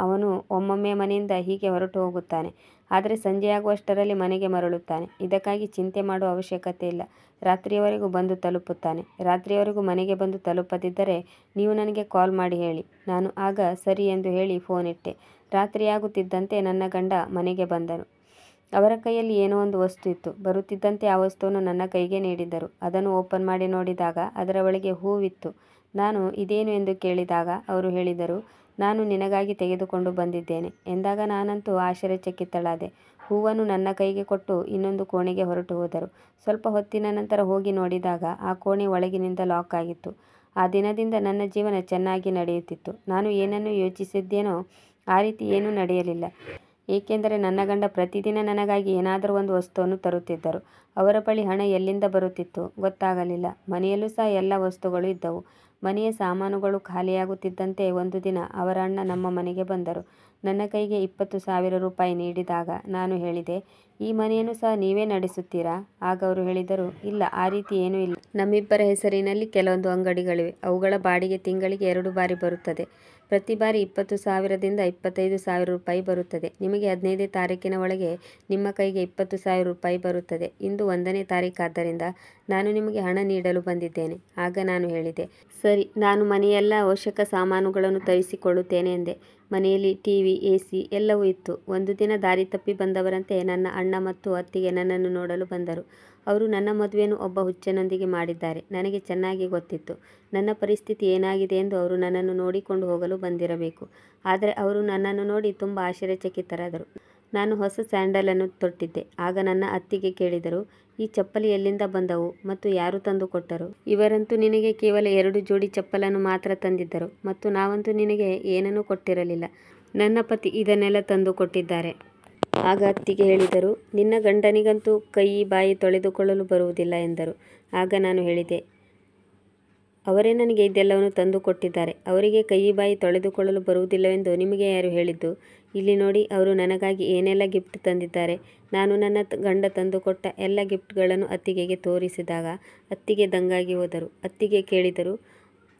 ಅವನು ಒಮ್ಮೊಮ್ಮೆ ಮನೆಯಿಂದ ಹೀಗೆ ಹೊರಟು ಹೋಗುತ್ತಾನೆ. ಆದರೆ ಸಂಜೆಯಾಗುವಷ್ಟರಲ್ಲಿ ಮನೆಗೆ ಮರಳುತ್ತಾನೆ. ಇದಕ್ಕಾಗಿ ಚಿಂತೆ ಮಾಡುವ ಅವಶ್ಯಕತೆ ಇಲ್ಲ. ರಾತ್ರಿಯವರೆಗೂ ಬಂದು ತಲುಪುತ್ತಾನೆ. ರಾತ್ರಿಯವರೆಗೂ ಮನೆಗೆ ಬಂದು ತಲುಪದಿದ್ದರೆ ನೀವು ನನಗೆ ಕಾಲ್ ಮಾಡಿ ಹೇಳಿ. ನಾನು ಆಗ ಸರಿ ಎಂದು ಹೇಳಿ ಫೋನ್ ಇಟ್ಟೆ. ರಾತ್ರಿಯಾಗುತ್ತಿದ್ದಂತೆ ನನ್ನ ಗಂಡ ಮನೆಗೆ ಬಂದನು. ಅವರ ಕೈಯಲ್ಲಿ ಏನೋ ಒಂದು ವಸ್ತು ಇತ್ತು. ಬರುತ್ತಿದ್ದಂತೆ ಆ ವಸ್ತುವನ್ನು ನನ್ನ ಕೈಗೆ ನೀಡಿದರು. ಅದನ್ನು ಓಪನ್ ಮಾಡಿ ನೋಡಿದಾಗ ಅದರ ಒಳಗೆ ಹೂವಿತ್ತು. ನಾನು ಇದೇನು ಎಂದು ಕೇಳಿದಾಗ ಅವರು ಹೇಳಿದರು, ನಾನು ನಿನಗಾಗಿ ತೆಗೆದುಕೊಂಡು ಬಂದಿದ್ದೇನೆ ಎಂದಾಗ ನಾನಂತೂ ಆಶ್ಚರ್ಯಚಕಿತಳಾದೆ. ಹೂವನ್ನು ನನ್ನ ಕೈಗೆ ಕೊಟ್ಟು ಇನ್ನೊಂದು ಕೋಣೆಗೆ ಹೊರಟು ಹೋದರು. ಸ್ವಲ್ಪ ಹೊತ್ತಿನ ನಂತರ ಹೋಗಿ ನೋಡಿದಾಗ ಆ ಕೋಣೆ ಒಳಗಿನಿಂದ ಲಾಕ್ ಆಗಿತ್ತು. ಆ ದಿನದಿಂದ ನನ್ನ ಜೀವನ ಚೆನ್ನಾಗಿ ನಡೆಯುತ್ತಿತ್ತು. ನಾನು ಏನನ್ನು ಯೋಚಿಸಿದ್ದೇನೋ ಆ ರೀತಿ ಏನೂ ನಡೆಯಲಿಲ್ಲ. ಏಕೆಂದರೆ ನನ್ನ ಗಂಡ ಪ್ರತಿದಿನ ನನಗಾಗಿ ಏನಾದರೂ ಒಂದು ವಸ್ತುವನ್ನು ತರುತ್ತಿದ್ದರು. ಅವರ ಬಳಿ ಹಣ ಎಲ್ಲಿಂದ ಬರುತ್ತಿತ್ತು ಗೊತ್ತಾಗಲಿಲ್ಲ. ಮನೆಯಲ್ಲೂ ಸಹ ಎಲ್ಲ ವಸ್ತುಗಳು ಇದ್ದವು. ಮನೆಯ ಸಾಮಾನುಗಳು ಖಾಲಿಯಾಗುತ್ತಿದ್ದಂತೆ ಒಂದು ದಿನ ಅವರ ಅಣ್ಣ ನಮ್ಮ ಮನೆಗೆ ಬಂದರು. ನನ್ನ ಕೈಗೆ 20,000 ರೂಪಾಯಿ ನೀಡಿದಾಗ ನಾನು ಹೇಳಿದೆ, ಈ ಮನೆಯನ್ನು ಸಹ ನೀವೇ ನಡೆಸುತ್ತೀರಾ? ಆಗ ಅವರು ಹೇಳಿದರು, ಇಲ್ಲ, ಆ ರೀತಿ ಏನೂ ಇಲ್ಲ. ನಮ್ಮಿಬ್ಬರ ಹೆಸರಿನಲ್ಲಿ ಕೆಲವೊಂದು ಅಂಗಡಿಗಳಿವೆ. ಅವುಗಳ ಬಾಡಿಗೆ ತಿಂಗಳಿಗೆ 2 ಬಾರಿ ಬರುತ್ತದೆ. ಪ್ರತಿ ಬಾರಿ 20,000ದಿಂದ 25,000 ರೂಪಾಯಿ ಬರುತ್ತದೆ. ನಿಮಗೆ 15ನೇ ತಾರೀಕಿನ ಒಳಗೆ ನಿಮ್ಮ ಕೈಗೆ 20,000 ರೂಪಾಯಿ ಬರುತ್ತದೆ. ಇಂದು 1ನೇ ತಾರೀಕಾದ್ದರಿಂದ ನಾನು ನಿಮಗೆ ಹಣ ನೀಡಲು ಬಂದಿದ್ದೇನೆ. ಆಗ ನಾನು ಹೇಳಿದೆ, ಸರಿ, ನಾನು ಮನೆಯೆಲ್ಲ ಅವಶ್ಯಕ ಸಾಮಾನುಗಳನ್ನು ತರಿಸಿಕೊಳ್ಳುತ್ತೇನೆ ಎಂದೆ. ಮನೆಯಲ್ಲಿ ಟಿವಿ, AC ಎಲ್ಲವೂ ಇತ್ತು. ಒಂದು ದಿನ ದಾರಿ ತಪ್ಪಿ ಬಂದವರಂತೆ ನನ್ನ ಅಣ್ಣ ಮತ್ತು ಅತ್ತಿಗೆ ನನ್ನನ್ನು ನೋಡಲು ಬಂದರು. ಅವರು ನನ್ನ ಮದುವೆಯನ್ನು ಒಬ್ಬ ಹುಚ್ಚನೊಂದಿಗೆ ಮಾಡಿದ್ದಾರೆ. ನನಗೆ ಚೆನ್ನಾಗಿ ಗೊತ್ತಿತ್ತು ನನ್ನ ಪರಿಸ್ಥಿತಿ ಏನಾಗಿದೆ ಎಂದು. ಅವರು ನನ್ನನ್ನು ನೋಡಿಕೊಂಡು ಹೋಗಲು ಬಂದಿರಬೇಕು. ಆದರೆ ಅವರು ನನ್ನನ್ನು ನೋಡಿ ತುಂಬ ಆಶ್ಚರ್ಯಚಕಿತರಾದರು. ನಾನು ಹೊಸ ಸ್ಯಾಂಡಲನ್ನು ತೊಟ್ಟಿದ್ದೆ. ಆಗ ನನ್ನ ಅತ್ತಿಗೆ ಕೇಳಿದರು, ಈ ಚಪ್ಪಲಿ ಎಲ್ಲಿಂದ ಬಂದವು ಮತ್ತು ಯಾರು ತಂದು ಕೊಟ್ಟರು? ಇವರಂತೂ ನಿನಗೆ ಕೇವಲ 2 ಜೋಡಿ ಚಪ್ಪಲನ್ನು ಮಾತ್ರ ತಂದಿದ್ದರು ಮತ್ತು ನಾವಂತೂ ನಿನಗೆ ಏನನ್ನೂ ಕೊಟ್ಟಿರಲಿಲ್ಲ. ನನ್ನ ಪತಿ ಇದನ್ನೆಲ್ಲ ತಂದು ಕೊಟ್ಟಿದ್ದಾರೆ. ಆಗ ಅತ್ತಿಗೆ ಹೇಳಿದರು, ನಿನ್ನ ಗಂಡನಿಗಂತೂ ಕೈ ಬಾಯಿ ತೊಳೆದುಕೊಳ್ಳಲು ಬರುವುದಿಲ್ಲ ಎಂದರು. ಆಗ ನಾನು ಹೇಳಿದೆ, ಅವರೇ ನನಗೆ ಇದೆಲ್ಲವನ್ನು ತಂದು ಕೊಟ್ಟಿದ್ದಾರೆ. ಅವರಿಗೆ ಕೈ ಬಾಯಿ ತೊಳೆದುಕೊಳ್ಳಲು ಬರುವುದಿಲ್ಲವೆಂದು ನಿಮಗೆ ಯಾರು ಹೇಳಿದ್ದು? ಇಲ್ಲಿ ನೋಡಿ, ಅವರು ನನಗಾಗಿ ಏನೆಲ್ಲ ಗಿಫ್ಟ್ ತಂದಿದ್ದಾರೆ. ನಾನು ನನ್ನ ಗಂಡ ತಂದುಕೊಟ್ಟ ಎಲ್ಲ ಗಿಫ್ಟ್ಗಳನ್ನು ಅತ್ತಿಗೆಗೆ ತೋರಿಸಿದಾಗ ಅತ್ತಿಗೆ ದಂಗಾಗಿ ಹೋದರು. ಅತ್ತಿಗೆ ಕೇಳಿದರು,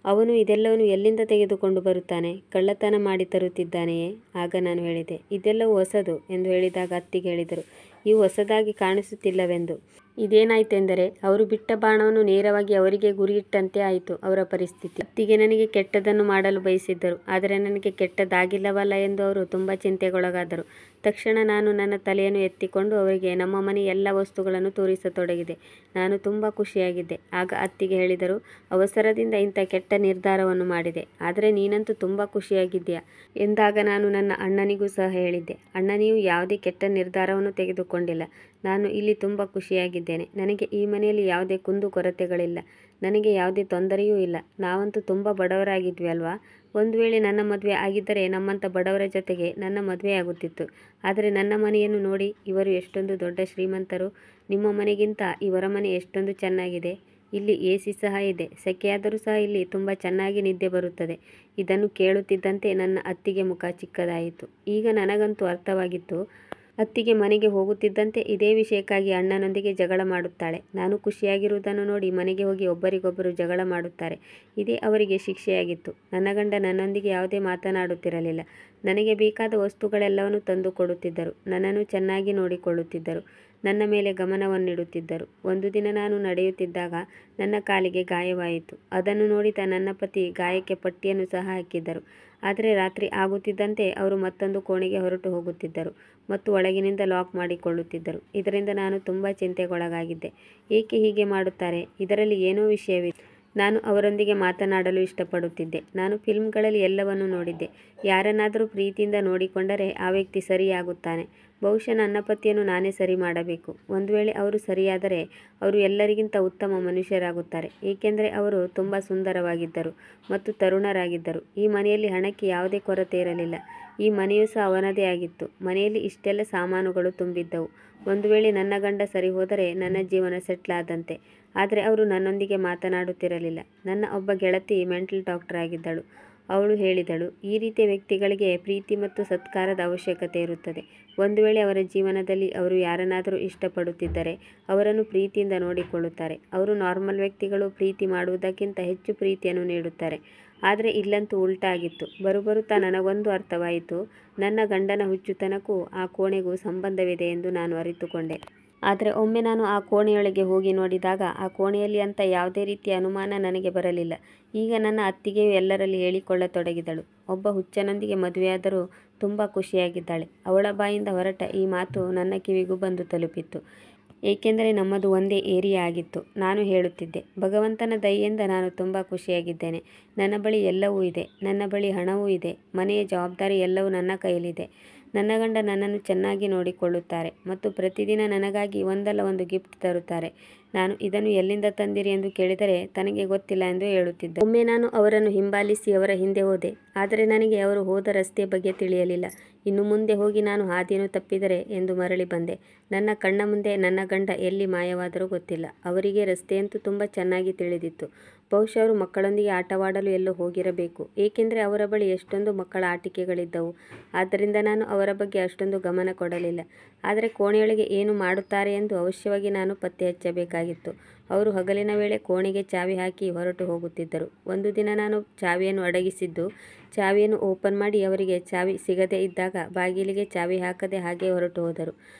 ಅವನು ಇದೆಲ್ಲವನ್ನು ಎಲ್ಲಿಂದ ತೆಗೆದುಕೊಂಡು ಬರುತ್ತಾನೆ? ಕಳ್ಳತನ ಮಾಡಿ ತರುತ್ತಿದ್ದಾನೆಯೇ? ಆಗ ನಾನು ಹೇಳಿದೆ, ಇದೆಲ್ಲವೂ ಹೊಸದು ಎಂದು ಹೇಳಿದಾಗ ಅತ್ತಿಗೆ ಹೇಳಿದರು, ಇವು ಹೊಸದಾಗಿ ಕಾಣಿಸುತ್ತಿಲ್ಲವೆಂದು. ಇದೇನಾಯ್ತೆಂದರೆ ಅವರು ಬಿಟ್ಟ ಬಾಣವನ್ನು ನೇರವಾಗಿ ಅವರಿಗೆ ಗುರಿಯಿಟ್ಟಂತೆ ಆಯಿತು ಅವರ ಪರಿಸ್ಥಿತಿ. ಅತ್ತಿಗೆ ನನಗೆ ಕೆಟ್ಟದ್ದನ್ನು ಮಾಡಲು ಬಯಸಿದ್ದರು. ಆದರೆ ನನಗೆ ಕೆಟ್ಟದ್ದಾಗಿಲ್ಲವಲ್ಲ ಎಂದು ಅವರು ತುಂಬ ಚಿಂತೆಗೊಳಗಾದರು. ತಕ್ಷಣ ನಾನು ನನ್ನ ತಲೆಯನ್ನು ಎತ್ತಿಕೊಂಡು ಅವರಿಗೆ ನಮ್ಮ ಮನೆ ಎಲ್ಲ ವಸ್ತುಗಳನ್ನು ತೋರಿಸತೊಡಗಿದೆ. ನಾನು ತುಂಬ ಖುಷಿಯಾಗಿದ್ದೆ. ಆಗ ಅತ್ತಿಗೆ ಹೇಳಿದರು, ಅವಸರದಿಂದ ಇಂಥ ಕೆಟ್ಟ ನಿರ್ಧಾರವನ್ನು ಮಾಡಿದೆ. ಆದರೆ ನೀನಂತೂ ತುಂಬ ಖುಷಿಯಾಗಿದ್ದೀಯಾ ಎಂದಾಗ ನಾನು ನನ್ನ ಅಣ್ಣನಿಗೂ ಸಹ ಹೇಳಿದ್ದೆ, ಅಣ್ಣ, ನೀವು ಯಾವುದೇ ಕೆಟ್ಟ ನಿರ್ಧಾರವನ್ನು ತೆಗೆದುಕೊಂಡಿಲ್ಲ. ನಾನು ಇಲ್ಲಿ ತುಂಬ ಖುಷಿಯಾಗಿದ್ದೇನೆ. ನನಗೆ ಈ ಮನೆಯಲ್ಲಿ ಯಾವುದೇ ಕುಂದು ಕೊರತೆಗಳಿಲ್ಲ. ನನಗೆ ಯಾವುದೇ ತೊಂದರೆಯೂ ಇಲ್ಲ. ನಾವಂತೂ ತುಂಬ ಬಡವರಾಗಿದ್ವಿ ಅಲ್ವಾ? ಒಂದು ವೇಳೆ ನನ್ನ ಮದುವೆ ಆಗಿದ್ದರೆ ನಮ್ಮಂಥ ಬಡವರ ಜೊತೆಗೆ ನನ್ನ ಮದುವೆಯಾಗುತ್ತಿತ್ತು. ಆದರೆ ನನ್ನ ಮನೆಯನ್ನು ನೋಡಿ, ಇವರು ಎಷ್ಟೊಂದು ದೊಡ್ಡ ಶ್ರೀಮಂತರು. ನಿಮ್ಮ ಮನೆಗಿಂತ ಇವರ ಮನೆ ಎಷ್ಟೊಂದು ಚೆನ್ನಾಗಿದೆ. ಇಲ್ಲಿ AC ಸಹ ಇದೆ. ಸೆಕೆಯಾದರೂ ಸಹ ಇಲ್ಲಿ ತುಂಬ ಚೆನ್ನಾಗಿ ನಿದ್ದೆ ಬರುತ್ತದೆ. ಇದನ್ನು ಕೇಳುತ್ತಿದ್ದಂತೆ ನನ್ನ ಅತ್ತಿಗೆ ಮುಖ ಚಿಕ್ಕದಾಯಿತು. ಈಗ ನನಗಂತೂ ಅರ್ಥವಾಗಿತ್ತು, ಅತ್ತಿಗೆ ಮನೆಗೆ ಹೋಗುತ್ತಿದ್ದಂತೆ ಇದೇ ವಿಷಯಕ್ಕಾಗಿ ಅಣ್ಣನೊಂದಿಗೆ ಜಗಳ ಮಾಡುತ್ತಾಳೆ. ನಾನು ಖುಷಿಯಾಗಿರುವುದನ್ನು ನೋಡಿ ಮನೆಗೆ ಹೋಗಿ ಒಬ್ಬರಿಗೊಬ್ಬರು ಜಗಳ ಮಾಡುತ್ತಾರೆ. ಇದೇ ಅವರಿಗೆ ಶಿಕ್ಷೆಯಾಗಿತ್ತು. ನನ್ನ ಗಂಡ ನನ್ನೊಂದಿಗೆ ಯಾವುದೇ ಮಾತನಾಡುತ್ತಿರಲಿಲ್ಲ. ನನಗೆ ಬೇಕಾದ ವಸ್ತುಗಳೆಲ್ಲವನ್ನು ತಂದು ಕೊಡುತ್ತಿದ್ದರು. ನನ್ನನ್ನು ಚೆನ್ನಾಗಿ ನೋಡಿಕೊಳ್ಳುತ್ತಿದ್ದರು. ನನ್ನ ಮೇಲೆ ಗಮನವನ್ನಿಡುತ್ತಿದ್ದರು. ಒಂದು ದಿನ ನಾನು ನಡೆಯುತ್ತಿದ್ದಾಗ ನನ್ನ ಕಾಲಿಗೆ ಗಾಯವಾಯಿತು. ಅದನ್ನು ನೋಡಿದ ನನ್ನ ಪತಿ ಗಾಯಕ್ಕೆ ಪಟ್ಟಿಯನ್ನು ಸಹ ಹಾಕಿದ್ದರು. ಆದರೆ ರಾತ್ರಿ ಆಗುತ್ತಿದ್ದಂತೆ ಅವರು ಮತ್ತೊಂದು ಕೋಣೆಗೆ ಹೊರಟು ಹೋಗುತ್ತಿದ್ದರು ಮತ್ತು ಒಳಗಿನಿಂದ ಲಾಕ್ ಮಾಡಿಕೊಳ್ಳುತ್ತಿದ್ದರು. ಇದರಿಂದ ನಾನು ತುಂಬ ಚಿಂತೆಗೊಳಗಾಗಿದ್ದೆ. ಏಕೆ ಹೀಗೆ ಮಾಡುತ್ತಾರೆ? ಇದರಲ್ಲಿ ಏನೋ ವಿಷಯವಿದೆ. ನಾನು ಅವರೊಂದಿಗೆ ಮಾತನಾಡಲು ಇಷ್ಟಪಡುತ್ತಿದ್ದೆ. ನಾನು ಫಿಲ್ಮ್ಗಳಲ್ಲಿ ಎಲ್ಲವನ್ನೂ ನೋಡಿದ್ದೆ. ಯಾರನ್ನಾದರೂ ಪ್ರೀತಿಯಿಂದ ನೋಡಿಕೊಂಡರೆ ಆ ವ್ಯಕ್ತಿ ಸರಿಯಾಗುತ್ತಾನೆ. ಬಹುಶಃ ನನ್ನ ಪತಿಯನ್ನು ನಾನೇ ಸರಿ ಮಾಡಬೇಕು. ಒಂದು ವೇಳೆ ಅವರು ಸರಿಯಾದರೆ ಅವರು ಎಲ್ಲರಿಗಿಂತ ಉತ್ತಮ ಮನುಷ್ಯರಾಗುತ್ತಾರೆ. ಏಕೆಂದರೆ ಅವರು ತುಂಬ ಸುಂದರವಾಗಿದ್ದರು ಮತ್ತು ತರುಣರಾಗಿದ್ದರು. ಈ ಮನೆಯಲ್ಲಿ ಹಣಕ್ಕೆ ಯಾವುದೇ ಕೊರತೆ ಇರಲಿಲ್ಲ. ಈ ಮನೆಯೂ ಸಹ ಅವನದೇ ಆಗಿತ್ತು. ಮನೆಯಲ್ಲಿ ಇಷ್ಟೆಲ್ಲ ಸಾಮಾನುಗಳು ತುಂಬಿದ್ದವು. ಒಂದು ವೇಳೆ ನನ್ನ ಗಂಡ ಸರಿ ಹೋದರೆ ನನ್ನ ಜೀವನ ಸೆಟ್ಲ್ ಆದಂತೆ. ಆದರೆ ಅವರು ನನ್ನೊಂದಿಗೆ ಮಾತನಾಡುತ್ತಿರಲಿಲ್ಲ. ನನ್ನ ಒಬ್ಬ ಗೆಳತಿ ಮೆಂಟಲ್ ಡಾಕ್ಟರ್ ಆಗಿದ್ದಳು. ಅವಳು ಹೇಳಿದಳು, ಈ ರೀತಿಯ ವ್ಯಕ್ತಿಗಳಿಗೆ ಪ್ರೀತಿ ಮತ್ತು ಸತ್ಕಾರದ ಅವಶ್ಯಕತೆ ಇರುತ್ತದೆ. ಒಂದು ವೇಳೆ ಅವರ ಜೀವನದಲ್ಲಿ ಅವರು ಯಾರನ್ನಾದರೂ ಇಷ್ಟಪಡುತ್ತಿದ್ದರೆ ಅವರನ್ನು ಪ್ರೀತಿಯಿಂದ ನೋಡಿಕೊಳ್ಳುತ್ತಾರೆ. ಅವರು ನಾರ್ಮಲ್ ವ್ಯಕ್ತಿಗಳು ಪ್ರೀತಿ ಮಾಡುವುದಕ್ಕಿಂತ ಹೆಚ್ಚು ಪ್ರೀತಿಯನ್ನು ನೀಡುತ್ತಾರೆ. ಆದರೆ ಇಲ್ಲಂತೂ ಉಲ್ಟಾ ಆಗಿತ್ತು. ಬರುಬರುತ್ತಾ ನನಗೊಂದು ಅರ್ಥವಾಯಿತು. ನನ್ನ ಗಂಡನ ಹುಚ್ಚುತನಕ್ಕೂ ಆ ಕೋಣೆಗೂ ಸಂಬಂಧವಿದೆ ಎಂದು ನಾನು ಅರಿತುಕೊಂಡೆ. ಆದರೆ ಒಮ್ಮೆ ನಾನು ಆ ಕೋಣೆಯೊಳಗೆ ಹೋಗಿ ನೋಡಿದಾಗ ಆ ಕೋಣೆಯಲ್ಲಿ ಅಂಥ ಯಾವುದೇ ರೀತಿಯ ಅನುಮಾನ ನನಗೆ ಬರಲಿಲ್ಲ. ಈಗ ನನ್ನ ಅತ್ತಿಗೆಯು ಎಲ್ಲರಲ್ಲಿ ಹೇಳಿಕೊಳ್ಳತೊಡಗಿದಳು. ಒಬ್ಬ ಹುಚ್ಚನೊಂದಿಗೆ ಮದುವೆಯಾದರೂ ತುಂಬ ಖುಷಿಯಾಗಿದ್ದಾಳೆ. ಅವಳ ಬಾಯಿಂದ ಹೊರಟ ಈ ಮಾತು ನನ್ನ ಕಿವಿಗೂ ಬಂದು ತಲುಪಿತ್ತು. ಏಕೆಂದರೆ ನಮ್ಮದು ಒಂದೇ ಏರಿಯಾ ಆಗಿತ್ತು. ನಾನು ಹೇಳುತ್ತಿದ್ದೆ, ಭಗವಂತನ ದಯೆಯಿಂದ ನಾನು ತುಂಬ ಖುಷಿಯಾಗಿದ್ದೇನೆ. ನನ್ನ ಬಳಿ ಎಲ್ಲವೂ ಇದೆ. ನನ್ನ ಬಳಿ ಹಣವೂ ಇದೆ. ಮನೆಯ ಜವಾಬ್ದಾರಿ ಎಲ್ಲವೂ ನನ್ನ ಕೈಯಲ್ಲಿದೆ. ನನ್ನ ಗಂಡ ನನ್ನನ್ನು ಚೆನ್ನಾಗಿ ನೋಡಿಕೊಳ್ಳುತ್ತಾರೆ ಮತ್ತು ಪ್ರತಿದಿನ ನನಗಾಗಿ ಒಂದಲ್ಲ ಒಂದು ಗಿಫ್ಟ್ ತರುತ್ತಾರೆ. ನಾನು ಇದನ್ನು ಎಲ್ಲಿಂದ ತಂದಿರಿ ಎಂದು ಕೇಳಿದರೆ ತನಗೆ ಗೊತ್ತಿಲ್ಲ ಎಂದು ಹೇಳುತ್ತಿದ್ದ. ಒಮ್ಮೆ ನಾನು ಅವರನ್ನು ಹಿಂಬಾಲಿಸಿ ಅವರ ಹಿಂದೆ ಹೋದೆ. ಆದರೆ ನನಗೆ ಅವರು ಹೋದ ರಸ್ತೆಯ ಬಗ್ಗೆ ತಿಳಿಯಲಿಲ್ಲ. ಇನ್ನು ಮುಂದೆ ಹೋಗಿ ನಾನು ಹಾದಿಯನ್ನು ತಪ್ಪಿದರೆ ಎಂದು ಮರಳಿ ಬಂದೆ. ನನ್ನ ಕಣ್ಣ ಮುಂದೆ ನನ್ನ ಗಂಡ ಎಲ್ಲಿ ಮಾಯವಾದರೂ ಗೊತ್ತಿಲ್ಲ. ಅವರಿಗೆ ರಸ್ತೆಯಂತೂ ತುಂಬ ಚೆನ್ನಾಗಿ ತಿಳಿದಿತ್ತು. ಬಹುಶಃ ಅವರು ಮಕ್ಕಳೊಂದಿಗೆ ಆಟವಾಡಲು ಎಲ್ಲೋ ಹೋಗಿರಬೇಕು. ಏಕೆಂದರೆ ಅವರ ಬಳಿ ಎಷ್ಟೊಂದು ಮಕ್ಕಳ ಆಟಿಕೆಗಳಿದ್ದವು. ಆದ್ದರಿಂದ ನಾನು ಅವರ ಬಗ್ಗೆ ಅಷ್ಟೊಂದು ಗಮನ ಕೊಡಲಿಲ್ಲ. ಆದರೆ ಕೋಣೆಯೊಳಗೆ ಏನು ಮಾಡುತ್ತಾರೆ ಎಂದು ಅವಶ್ಯವಾಗಿ ನಾನು ಪತ್ತೆ ಹಚ್ಚಬೇಕಾಗಿತ್ತು. ಅವರು ಹಗಲಿನ ವೇಳೆ ಕೋಣೆಗೆ ಚಾವಿ ಹಾಕಿ ಹೊರಟು ಹೋಗುತ್ತಿದ್ದರು. ಒಂದು ದಿನ ನಾನು ಚಾವಿಯನ್ನು ಅಡಗಿಸಿದ್ದು, ಚಾವಿಯನ್ನು ಓಪನ್ ಮಾಡಿ ಅವರಿಗೆ ಚಾವಿ ಸಿಗದೇ ಇದ್ದಾಗ ಬಾಗಿಲಿಗೆ ಚಾವಿ ಹಾಕದೆ ಹಾಗೆ ಹೊರಟು ಹೋದರು.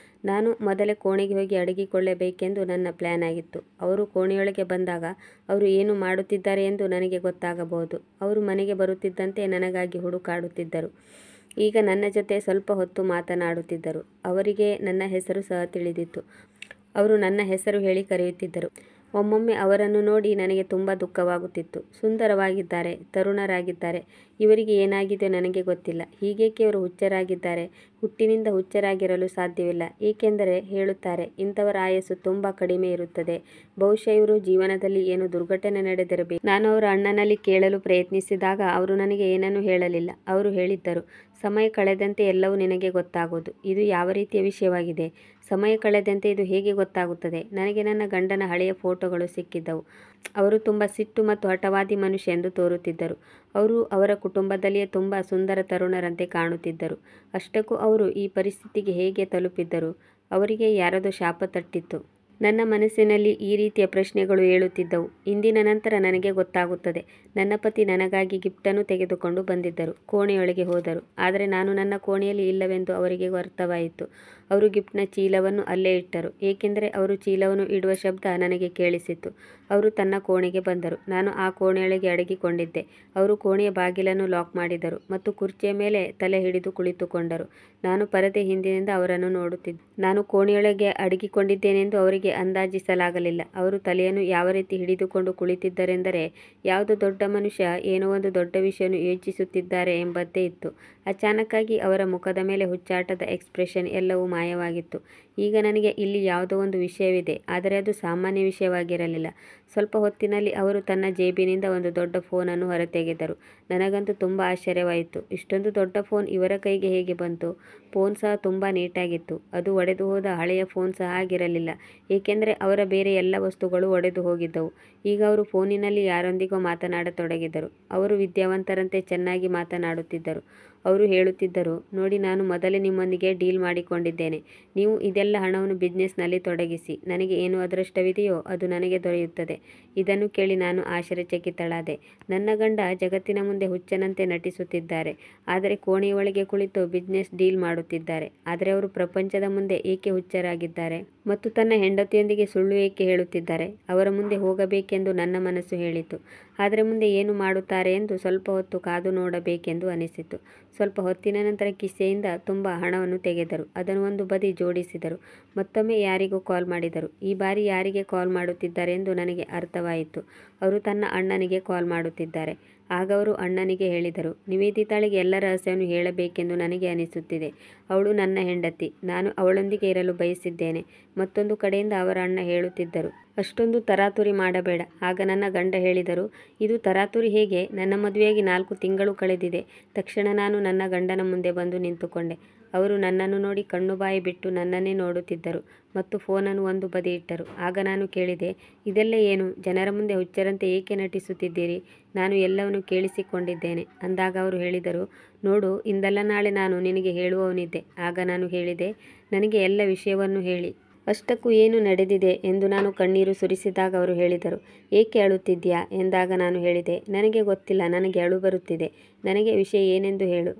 ನಾನು ಮೊದಲೇ ಕೋಣೆಗೆ ಹೋಗಿ ಅಡಗಿಕೊಳ್ಳಬೇಕೆಂದು ನನ್ನ ಪ್ಲ್ಯಾನ್ ಆಗಿತ್ತು. ಅವರು ಕೋಣೆಯೊಳಗೆ ಬಂದಾಗ ಅವರು ಏನು ಮಾಡುತ್ತಿದ್ದಾರೆ ಎಂದು ನನಗೆ ಗೊತ್ತಾಗಬಹುದು. ಅವರು ಮನೆಗೆ ಬರುತ್ತಿದ್ದಂತೆ ನನಗಾಗಿ ಹುಡುಕಾಡುತ್ತಿದ್ದರು. ಈಗ ನನ್ನ ಜೊತೆ ಸ್ವಲ್ಪ ಹೊತ್ತು ಮಾತನಾಡುತ್ತಿದ್ದರು. ಅವರಿಗೆ ನನ್ನ ಹೆಸರು ಸಹ ತಿಳಿದಿತ್ತು. ಅವರು ನನ್ನ ಹೆಸರು ಹೇಳಿ ಕರೆಯುತ್ತಿದ್ದರು. ಒಮ್ಮೊಮ್ಮೆ ಅವರನ್ನು ನೋಡಿ ನನಗೆ ತುಂಬ ದುಃಖವಾಗುತ್ತಿತ್ತು. ಸುಂದರವಾಗಿದ್ದಾರೆ, ತರುಣರಾಗಿದ್ದಾರೆ. ಇವರಿಗೆ ಏನಾಗಿದೆಯೋ ನನಗೆ ಗೊತ್ತಿಲ್ಲ. ಹೀಗೇಕೆ ಇವರು ಹುಚ್ಚರಾಗಿದ್ದಾರೆ? ಹುಟ್ಟಿನಿಂದ ಹುಚ್ಚರಾಗಿರಲು ಸಾಧ್ಯವಿಲ್ಲ. ಏಕೆಂದರೆ ಹೇಳುತ್ತಾರೆ, ಇಂಥವರ ಆಯಸ್ಸು ತುಂಬ ಕಡಿಮೆ ಇರುತ್ತದೆ. ಬಹುಶಃ ಇವರು ಜೀವನದಲ್ಲಿ ಏನು ದುರ್ಘಟನೆ ನಡೆದಿರಬೇಕು. ನಾನು ಅವರ ಅಣ್ಣನಲ್ಲಿ ಕೇಳಲು ಪ್ರಯತ್ನಿಸಿದಾಗ ಅವರು ನನಗೆ ಏನನ್ನೂ ಹೇಳಲಿಲ್ಲ. ಅವರು ಹೇಳಿದ್ದರು, ಸಮಯ ಕಳೆದಂತೆ ಎಲ್ಲವೂ ನಿನಗೆ ಗೊತ್ತಾಗುವುದು. ಇದು ಯಾವ ರೀತಿಯ ವಿಷಯವಾಗಿದೆ? ಸಮಯ ಕಳೆದಂತೆ ಇದು ಹೇಗೆ ಗೊತ್ತಾಗುತ್ತದೆ? ನನಗೆ ನನ್ನ ಗಂಡನ ಹಳೆಯ ಫೋಟೋಗಳು ಸಿಕ್ಕಿದ್ದವು. ಅವರು ತುಂಬ ಸಿಟ್ಟು ಮತ್ತು ಹಠವಾದಿ ಮನುಷ್ಯ ಎಂದು ತೋರುತ್ತಿದ್ದರು. ಅವರು ಅವರ ಕುಟುಂಬದಲ್ಲಿಯೇ ತುಂಬ ಸುಂದರ ತರುಣರಂತೆ ಕಾಣುತ್ತಿದ್ದರು. ಅಷ್ಟಕ್ಕೂ ಅವರು ಈ ಪರಿಸ್ಥಿತಿಗೆ ಹೇಗೆ ತಲುಪಿದ್ದರು? ಅವರಿಗೆ ಯಾರದೋ ಶಾಪ ತಟ್ಟಿತ್ತು. ನನ್ನ ಮನಸ್ಸಿನಲ್ಲಿ ಈ ರೀತಿಯ ಪ್ರಶ್ನೆಗಳು ಏಳುತ್ತಿದ್ದವು. ಇಂದಿನ ನಂತರ ನನಗೆ ಗೊತ್ತಾಗುತ್ತದೆ. ನನ್ನ ಪತಿ ನನಗಾಗಿ ಗಿಫ್ಟನ್ನು ತೆಗೆದುಕೊಂಡು ಬಂದಿದ್ದರು. ಕೋಣೆಯೊಳಗೆ ಹೋದರು. ಆದರೆ ನಾನು ನನ್ನ ಕೋಣೆಯಲ್ಲಿ ಇಲ್ಲವೆಂದು ಅವರಿಗೆ ಅರ್ಥವಾಯಿತು. ಅವರು ಗಿಫ್ಟ್ನ ಚೀಲವನ್ನು ಅಲ್ಲೇ ಇಟ್ಟರು. ಏಕೆಂದರೆ ಅವರು ಚೀಲವನ್ನು ಇಡುವ ಶಬ್ದ ನನಗೆ ಕೇಳಿಸಿತು. ಅವರು ತನ್ನ ಕೋಣೆಗೆ ಬಂದರು. ನಾನು ಆ ಕೋಣೆಯೊಳಗೆ ಅಡಗಿಕೊಂಡಿದ್ದೆ. ಅವರು ಕೋಣೆಯ ಬಾಗಿಲನ್ನು ಲಾಕ್ ಮಾಡಿದರು ಮತ್ತು ಕುರ್ಚಿಯ ಮೇಲೆ ತಲೆ ಹಿಡಿದು ಕುಳಿತುಕೊಂಡರು. ನಾನು ಪರದೆ ಹಿಂದಿನಿಂದ ಅವರನ್ನು ನೋಡುತ್ತಿದ್ದೆ. ನಾನು ಕೋಣೆಯೊಳಗೆ ಅಡಗಿಕೊಂಡಿದ್ದೇನೆಂದು ಅವರಿಗೆ ಅಂದಾಜಿಸಲಾಗಲಿಲ್ಲ. ಅವರು ತಲೆಯನ್ನು ಯಾವ ರೀತಿ ಹಿಡಿದುಕೊಂಡು ಕುಳಿತಿದ್ದರೆಂದರೆ ಯಾವುದೋ ದೊಡ್ಡ ಮನುಷ್ಯ ಏನೋ ಒಂದು ದೊಡ್ಡ ವಿಷಯವನ್ನು ಯೋಚಿಸುತ್ತಿದ್ದಾರೆ ಎಂಬಂತೆ ಇತ್ತು. ಅಚಾನಕ್ಕಾಗಿ ಅವರ ಮುಖದ ಮೇಲೆ ಹುಚ್ಚಾಟದ ಎಕ್ಸ್ಪ್ರೆಷನ್ ಎಲ್ಲವೂ ಮಾಯವಾಗಿತ್ತು. ಈಗ ನನಗೆ ಇಲ್ಲಿ ಯಾವುದೋ ಒಂದು ವಿಷಯವಿದೆ, ಆದರೆ ಅದು ಸಾಮಾನ್ಯ ವಿಷಯವಾಗಿರಲಿಲ್ಲ. ಸ್ವಲ್ಪ ಹೊತ್ತಿನಲ್ಲಿ ಅವರು ತನ್ನ ಜೇಬಿನಿಂದ ಒಂದು ದೊಡ್ಡ ಫೋನನ್ನು ಹೊರತೆಗೆದರು. ನನಗಂತೂ ತುಂಬ ಆಶ್ಚರ್ಯವಾಯಿತು. ಇಷ್ಟೊಂದು ದೊಡ್ಡ ಫೋನ್ ಇವರ ಕೈಗೆ ಹೇಗೆ ಬಂತು? ಫೋನ್ ಸಹ ತುಂಬ ನೀಟಾಗಿತ್ತು. ಅದು ಒಡೆದು ಹೋದ ಹಳೆಯ ಫೋನ್ ಸಹ ಆಗಿರಲಿಲ್ಲ. ಏಕೆಂದರೆ ಅವರ ಬೇರೆ ಎಲ್ಲ ವಸ್ತುಗಳು ಒಡೆದು ಹೋಗಿದ್ದವು. ಈಗ ಅವರು ಫೋನಿನಲ್ಲಿ ಯಾರೊಂದಿಗೋ ಮಾತನಾಡತೊಡಗಿದರು. ಅವರು ವಿದ್ಯಾವಂತರಂತೆ ಚೆನ್ನಾಗಿ ಮಾತನಾಡುತ್ತಿದ್ದರು. ಅವರು ಹೇಳುತ್ತಿದ್ದರು, ನೋಡಿ ನಾನು ಮೊದಲೇ ನಿಮ್ಮೊಂದಿಗೆ ಡೀಲ್ ಮಾಡಿಕೊಂಡಿದ್ದೇನೆ. ನೀವು ಇದೆಲ್ಲ ಹಣವನ್ನು ಬಿಸ್ನೆಸ್ನಲ್ಲಿ ತೊಡಗಿಸಿ, ನನಗೆ ಏನು ಅದೃಷ್ಟವಿದೆಯೋ ಅದು ನನಗೆ ದೊರೆಯುತ್ತದೆ. ಇದನ್ನು ಕೇಳಿ ನಾನು ಆಶ್ಚರ್ಯಚಕಿತಳಾದೆ. ನನ್ನ ಗಂಡ ಜಗತ್ತಿನ ಮುಂದೆ ಹುಚ್ಚನಂತೆ ನಟಿಸುತ್ತಿದ್ದಾರೆ, ಆದರೆ ಕೋಣೆಯ ಒಳಗೆ ಕುಳಿತು ಬಿಸ್ನೆಸ್ ಡೀಲ್ ಮಾಡುತ್ತಿದ್ದಾರೆ. ಆದರೆ ಅವರು ಪ್ರಪಂಚದ ಮುಂದೆ ಏಕೆ ಹುಚ್ಚರಾಗಿದ್ದಾರೆ ಮತ್ತು ತನ್ನ ಹೆಂಡತಿಯೊಂದಿಗೆ ಸುಳ್ಳು ಏಕೆ ಹೇಳುತ್ತಿದ್ದಾರೆ? ಅವರ ಮುಂದೆ ಹೋಗಬೇಕೆಂದು ನನ್ನ ಮನಸ್ಸು ಹೇಳಿತು. ಆದರೆ ಮುಂದೆ ಏನು ಮಾಡುತ್ತಾರೆ ಎಂದು ಸ್ವಲ್ಪ ಹೊತ್ತು ಕಾದು ನೋಡಬೇಕೆಂದು ಅನಿಸಿತು. ಸ್ವಲ್ಪ ಹೊತ್ತಿನ ನಂತರ ಕಿಸೆಯಿಂದ ತುಂಬ ಹಣವನ್ನು ತೆಗೆದರು. ಅದನ್ನು ಒಂದು ಬದಿ ಜೋಡಿಸಿದರು. ಮತ್ತೊಮ್ಮೆ ಯಾರಿಗೋ ಕಾಲ್ ಮಾಡಿದರು. ಈ ಬಾರಿ ಯಾರಿಗೆ ಕಾಲ್ ಮಾಡುತ್ತಿದ್ದಾರೆ ಎಂದು ನನಗೆ ಅರ್ಥವಾಯಿತು. ಅವರು ತನ್ನ ಅಣ್ಣನಿಗೆ ಕಾಲ್ ಮಾಡುತ್ತಿದ್ದಾರೆ. ಆಗ ಅವರು ಅಣ್ಣನಿಗೆ ಹೇಳಿದರು, ನಿವೇದಿತಾಳಿಗೆ ಎಲ್ಲ ರಹಸ್ಯವನ್ನು ಹೇಳಬೇಕೆಂದು ನನಗೆ ಅನಿಸುತ್ತಿದೆ. ಅವಳು ನನ್ನ ಹೆಂಡತಿ, ನಾನು ಅವಳೊಂದಿಗೆ ಇರಲು ಬಯಸಿದ್ದೇನೆ. ಮತ್ತೊಂದು ಕಡೆಯಿಂದ ಅವರ ಅಣ್ಣ ಹೇಳುತ್ತಿದ್ದರು, ಅಷ್ಟೊಂದು ತರಾತುರಿ ಮಾಡಬೇಡ. ಆಗ ನನ್ನ ಗಂಡ ಹೇಳಿದರು, ಇದು ತರಾತುರಿ ಹೇಗೆ? ನನ್ನ ಮದುವೆಯಾಗಿ 4 ತಿಂಗಳು ಕಳೆದಿದೆ. ತಕ್ಷಣ ನಾನು ನನ್ನ ಗಂಡನ ಮುಂದೆ ಬಂದು ನಿಂತುಕೊಂಡೆ. ಅವರು ನನ್ನನ್ನು ನೋಡಿ ಕಣ್ಣು ಬಾಯಿ ಬಿಟ್ಟು ನನ್ನನ್ನೇ ನೋಡುತ್ತಿದ್ದರು ಮತ್ತು ಫೋನನ್ನು ಒಂದು ಬದಿ ಇಟ್ಟರು. ಆಗ ನಾನು ಕೇಳಿದೆ, ಇದೆಲ್ಲ ಏನು? ಜನರ ಮುಂದೆ ಹುಚ್ಚರಂತೆ ಏಕೆ ನಟಿಸುತ್ತಿದ್ದೀರಿ? ನಾನು ಎಲ್ಲವನ್ನು ಕೇಳಿಸಿಕೊಂಡಿದ್ದೇನೆ. ಅಂದಾಗ ಅವರು ಹೇಳಿದರು, ನೋಡು, ಇಂದಲ್ಲ ನಾಳೆ ನಾನು ನಿನಗೆ ಹೇಳುವವನಿದ್ದೆ. ಆಗ ನಾನು ಹೇಳಿದೆ, ನನಗೆ ಎಲ್ಲ ವಿಷಯವನ್ನು ಹೇಳಿ. ಅಷ್ಟಕ್ಕೂ ಏನು ನಡೆದಿದೆ ಎಂದು ನಾನು ಕಣ್ಣೀರು ಸುರಿಸಿದಾಗ ಅವರು ಹೇಳಿದರು, ಏಕೆ ಅಳುತ್ತಿದ್ಯಾ ಎಂದಾಗ ನಾನು ಹೇಳಿದೆ, ನನಗೆ ಗೊತ್ತಿಲ್ಲ, ನನಗೆ ಅಳು ಬರುತ್ತಿದೆ, ನನಗೆ ವಿಷಯ ಏನೆಂದು ಹೇಳು.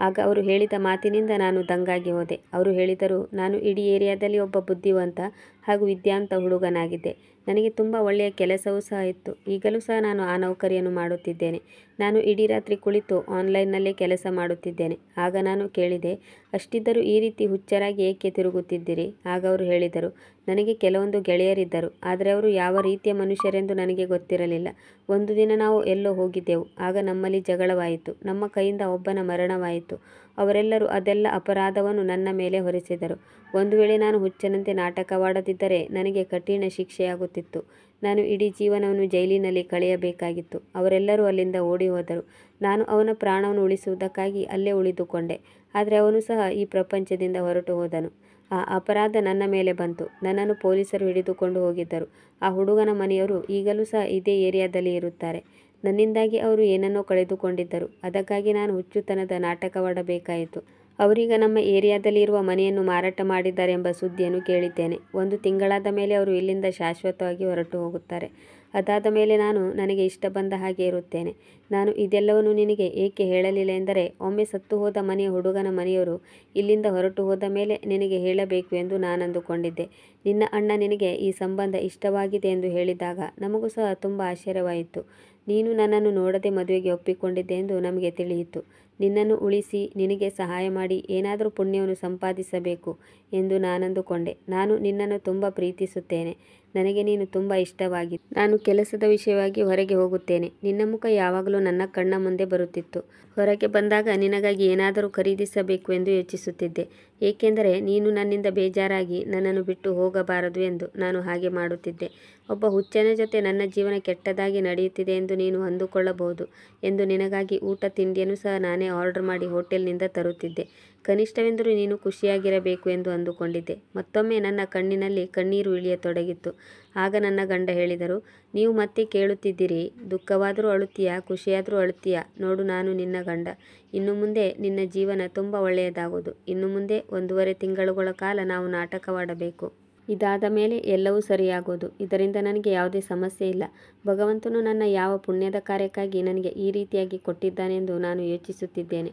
ಆಗ ಅವರು ಹೇಳಿದ ಮಾತಿನಿಂದ ನಾನು ದಂಗಾಗಿ ಹೋದೆ. ಅವರು ಹೇಳಿದರು, ನಾನು ಇಡೀ ಏರಿಯಾದಲ್ಲಿ ಒಬ್ಬ ಬುದ್ಧಿವಂತ ಹಾಗೂ ವಿದ್ಯಾವಂತ ಹುಡುಗನಾಗಿದ್ದೆ. ನನಗೆ ತುಂಬ ಒಳ್ಳೆಯ ಕೆಲಸವೂ ಸಹ ಇತ್ತು. ಈಗಲೂ ಸಹ ನಾನು ಆ ನೌಕರಿಯನ್ನು ಮಾಡುತ್ತಿದ್ದೇನೆ. ನಾನು ಇಡೀ ರಾತ್ರಿ ಕುಳಿತು ಆನ್ಲೈನ್ನಲ್ಲೇ ಕೆಲಸ ಮಾಡುತ್ತಿದ್ದೇನೆ. ಆಗ ನಾನು ಕೇಳಿದೆ, ಅಷ್ಟಿದ್ದರೂ ಈ ರೀತಿ ಹುಚ್ಚರಾಗಿ ಏಕೆ ತಿರುಗುತ್ತಿದ್ದೀರಿ? ಆಗ ಅವರು ಹೇಳಿದರು, ನನಗೆ ಕೆಲವೊಂದು ಗೆಳೆಯರಿದ್ದರು, ಆದರೆ ಅವರು ಯಾವ ರೀತಿಯ ಮನುಷ್ಯರೆಂದು ನನಗೆ ಗೊತ್ತಿರಲಿಲ್ಲ. ಒಂದು ದಿನ ನಾವು ಎಲ್ಲೋ ಹೋಗಿದ್ದೆವು. ಆಗ ನಮ್ಮಲ್ಲಿ ಜಗಳವಾಯಿತು. ನಮ್ಮ ಕೈಯಿಂದ ಒಬ್ಬನ ಮರಣವಾಯಿತು. ಅವರೆಲ್ಲರೂ ಅದೆಲ್ಲ ಅಪರಾಧವನ್ನು ನನ್ನ ಮೇಲೆ ಹೊರಿಸಿದರು. ಒಂದು ವೇಳೆ ನಾನು ಹುಚ್ಚನಂತೆ ನಾಟಕವಾಡದಿದ್ದರೆ ನನಗೆ ಕಠಿಣ ಶಿಕ್ಷೆಯಾಗುತ್ತಿತ್ತು. ನಾನು ಇಡೀ ಜೀವನವನ್ನು ಜೈಲಿನಲ್ಲಿ ಕಳೆಯಬೇಕಾಗಿತ್ತು. ಅವರೆಲ್ಲರೂ ಅಲ್ಲಿಂದ ಓಡಿ ಹೋದರು. ನಾನು ಅವನ ಪ್ರಾಣವನ್ನು ಉಳಿಸುವುದಕ್ಕಾಗಿ ಅಲ್ಲೇ ಉಳಿದುಕೊಂಡೆ. ಆದರೆ ಅವನು ಸಹ ಈ ಪ್ರಪಂಚದಿಂದ ಹೊರಟು ಹೋದನು. ಆ ಅಪರಾಧ ನನ್ನ ಮೇಲೆ ಬಂತು. ನನ್ನನ್ನು ಪೊಲೀಸರು ಹಿಡಿದುಕೊಂಡು ಹೋಗಿದ್ದರು. ಆ ಹುಡುಗನ ಮನೆಯವರು ಈಗಲೂ ಸಹ ಇದೇ ಏರಿಯಾದಲ್ಲಿ ಇರುತ್ತಾರೆ. ನನ್ನಿಂದಾಗಿ ಅವರು ಏನನ್ನೋ ಕಳೆದುಕೊಂಡಿದ್ದರು. ಅದಕ್ಕಾಗಿ ನಾನು ಹುಚ್ಚುತನದ ನಾಟಕವಾಡಬೇಕಾಯಿತು. ಅವರೀಗ ನಮ್ಮ ಏರಿಯಾದಲ್ಲಿ ಇರುವ ಮನೆಯನ್ನು ಮಾರಾಟ ಮಾಡಿದ್ದಾರೆ ಎಂಬ ಸುದ್ದಿಯನ್ನು ಕೇಳಿದ್ದೇನೆ. 1 ತಿಂಗಳಾದ ಮೇಲೆ ಅವರು ಇಲ್ಲಿಂದ ಶಾಶ್ವತವಾಗಿ ಹೊರಟು ಹೋಗುತ್ತಾರೆ. ಅದಾದ ಮೇಲೆ ನಾನು ನನಗೆ ಇಷ್ಟ ಬಂದ ಹಾಗೆ ಇರುತ್ತೇನೆ. ನಾನು ಇದೆಲ್ಲವನ್ನು ನಿನಗೆ ಏಕೆ ಹೇಳಲಿಲ್ಲ ಎಂದರೆ, ಒಮ್ಮೆ ಸತ್ತು ಹೋದ ಮನೆಯ ಹುಡುಗನ ಮನೆಯವರು ಇಲ್ಲಿಂದ ಹೊರಟು ಹೋದ ಮೇಲೆ ನಿನಗೆ ಹೇಳಬೇಕು ಎಂದು ನಾನಂದುಕೊಂಡಿದ್ದೆ. ನಿನ್ನ ಅಣ್ಣ ನಿನಗೆ ಈ ಸಂಬಂಧ ಇಷ್ಟವಾಗಿದೆ ಎಂದು ಹೇಳಿದಾಗ ನಮಗೂ ಸಹ ತುಂಬ ಆಶ್ಚರ್ಯವಾಯಿತು. ನೀನು ನನ್ನನ್ನು ನೋಡದೆ ಮದುವೆಗೆ ಒಪ್ಪಿಕೊಂಡಿದ್ದೆ ಎಂದು ನಮಗೆ ತಿಳಿಯಿತು. ನಿನ್ನನ್ನು ಉಳಿಸಿ, ನಿನಗೆ ಸಹಾಯ ಮಾಡಿ ಏನಾದರೂ ಪುಣ್ಯವನ್ನು ಸಂಪಾದಿಸಬೇಕು ಎಂದು ನಾನಂದುಕೊಂಡೆ. ನಾನು ನಿನ್ನನ್ನು ತುಂಬ ಪ್ರೀತಿಸುತ್ತೇನೆ. ನನಗೆ ನೀನು ತುಂಬ ಇಷ್ಟವಾಗಿದ್ದೆ. ನಾನು ಕೆಲಸದ ವಿಷಯವಾಗಿ ಹೊರಗೆ ಹೋಗುತ್ತೇನೆ. ನಿನ್ನ ಮುಖ ಯಾವಾಗಲೂ ನನ್ನ ಕಣ್ಣ ಮುಂದೆ ಬರುತ್ತಿತ್ತು. ಹೊರಗೆ ಬಂದಾಗ ನಿನಗಾಗಿ ಏನಾದರೂ ಖರೀದಿಸಬೇಕು ಎಂದು ಯೋಚಿಸುತ್ತಿದ್ದೆ. ಏಕೆಂದರೆ ನೀನು ನನ್ನಿಂದ ಬೇಜಾರಾಗಿ ನನ್ನನ್ನು ಬಿಟ್ಟು ಹೋಗಬಾರದು ಎಂದು ನಾನು ಹಾಗೆ ಮಾಡುತ್ತಿದ್ದೆ. ಒಬ್ಬ ಹುಚ್ಚನ ಜೊತೆ ನನ್ನ ಜೀವನ ಕೆಟ್ಟದಾಗಿ ನಡೆಯುತ್ತಿದೆ ಎಂದು ನೀನು ಅಂದುಕೊಳ್ಳಬಹುದು ಎಂದು ನಿನಗಾಗಿ ಊಟ ತಿಂಡಿಯನ್ನು ಸಹ ನಾನೇ ಆರ್ಡರ್ ಮಾಡಿ ಹೋಟೆಲ್ನಿಂದ ತರುತ್ತಿದ್ದೆ. ಕನಿಷ್ಠವೆಂದರೂ ನೀನು ಖುಷಿಯಾಗಿರಬೇಕು ಎಂದು ಅಂದುಕೊಂಡಿದ್ದೆ. ಮತ್ತೊಮ್ಮೆ ನನ್ನ ಕಣ್ಣಿನಲ್ಲಿ ಕಣ್ಣೀರು ಇಳಿಯತೊಡಗಿತ್ತು. ಆಗ ನನ್ನ ಗಂಡ ಹೇಳಿದರು, ನೀವು ಮತ್ತೆ ಕೇಳುತ್ತಿದ್ದೀರಿ, ದುಃಖವಾದರೂ ಅಳುತ್ತೀಯಾ, ಖುಷಿಯಾದರೂ ಅಳುತ್ತೀಯಾ? ನೋಡು, ನಾನು ನಿನ್ನ ಗಂಡ. ಇನ್ನು ಮುಂದೆ ನಿನ್ನ ಜೀವನ ತುಂಬ ಒಳ್ಳೆಯದಾಗುವುದು. ಇನ್ನು ಮುಂದೆ 1.5 ತಿಂಗಳುಗಳ ಕಾಲ ನಾವು ನಾಟಕವಾಡಬೇಕು. ಇದಾದ ಮೇಲೆ ಎಲ್ಲವೂ ಸರಿಯಾಗುವುದು. ಇದರಿಂದ ನನಗೆ ಯಾವುದೇ ಸಮಸ್ಯೆ ಇಲ್ಲ. ಭಗವಂತನು ನನ್ನ ಯಾವ ಪುಣ್ಯದ ಕಾರ್ಯಕ್ಕಾಗಿ ನನಗೆ ಈ ರೀತಿಯಾಗಿ ಕೊಟ್ಟಿದ್ದಾನೆಂದು ನಾನು ಯೋಚಿಸುತ್ತಿದ್ದೇನೆ.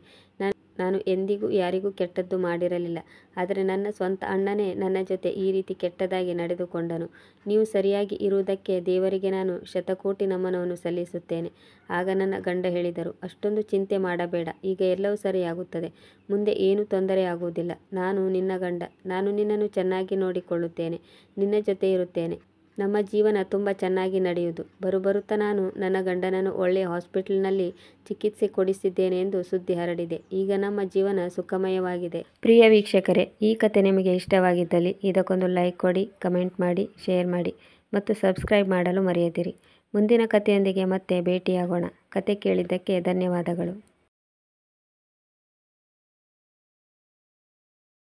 ನಾನು ಎಂದಿಗೂ ಯಾರಿಗೂ ಕೆಟ್ಟದ್ದು ಮಾಡಿರಲಿಲ್ಲ. ಆದರೆ ನನ್ನ ಸ್ವಂತ ಅಣ್ಣನೇ ನನ್ನ ಜೊತೆ ಈ ರೀತಿ ಕೆಟ್ಟದಾಗಿ ನಡೆದುಕೊಂಡನು. ನೀವು ಸರಿಯಾಗಿ ಇರುವುದಕ್ಕೆ ದೇವರಿಗೆ ನಾನು ಶತಕೋಟಿ ನಮನವನ್ನು ಸಲ್ಲಿಸುತ್ತೇನೆ. ಆಗ ನನ್ನ ಗಂಡ ಹೇಳಿದರು, ಅಷ್ಟೊಂದು ಚಿಂತೆ ಮಾಡಬೇಡ, ಈಗ ಎಲ್ಲವೂ ಸರಿಯಾಗುತ್ತದೆ. ಮುಂದೆ ಏನೂ ತೊಂದರೆ ಆಗುವುದಿಲ್ಲ. ನಾನು ನಿನ್ನ ಗಂಡ. ನಾನು ನಿನ್ನನ್ನು ಚೆನ್ನಾಗಿ ನೋಡಿಕೊಳ್ಳುತ್ತೇನೆ. ನಿನ್ನ ಜೊತೆ ಇರುತ್ತೇನೆ. ನಮ್ಮ ಜೀವನ ತುಂಬ ಚೆನ್ನಾಗಿ ನಡೆಯುವುದು. ಬರುತ್ತಾ ನಾನು ನನ್ನ ಗಂಡನನ್ನು ಒಳ್ಳೆಯ ಹಾಸ್ಪಿಟಲ್ನಲ್ಲಿ ಚಿಕಿತ್ಸೆ ಕೊಡಿಸಿದ್ದೇನೆ ಎಂದು ಸುದ್ದಿ ಹರಡಿದೆ. ಈಗ ನಮ್ಮ ಜೀವನ ಸುಖಮಯವಾಗಿದೆ. ಪ್ರಿಯ ವೀಕ್ಷಕರೇ, ಈ ಕತೆ ನಿಮಗೆ ಇಷ್ಟವಾಗಿದ್ದಲ್ಲಿ ಇದಕ್ಕೊಂದು ಲೈಕ್ ಕೊಡಿ, ಕಮೆಂಟ್ ಮಾಡಿ, ಶೇರ್ ಮಾಡಿ ಮತ್ತು ಸಬ್ಸ್ಕ್ರೈಬ್ ಮಾಡಲು ಮರೆಯದಿರಿ. ಮುಂದಿನ ಕಥೆಯೊಂದಿಗೆ ಮತ್ತೆ ಭೇಟಿಯಾಗೋಣ. ಕತೆ ಕೇಳಿದ್ದಕ್ಕೆ ಧನ್ಯವಾದಗಳು.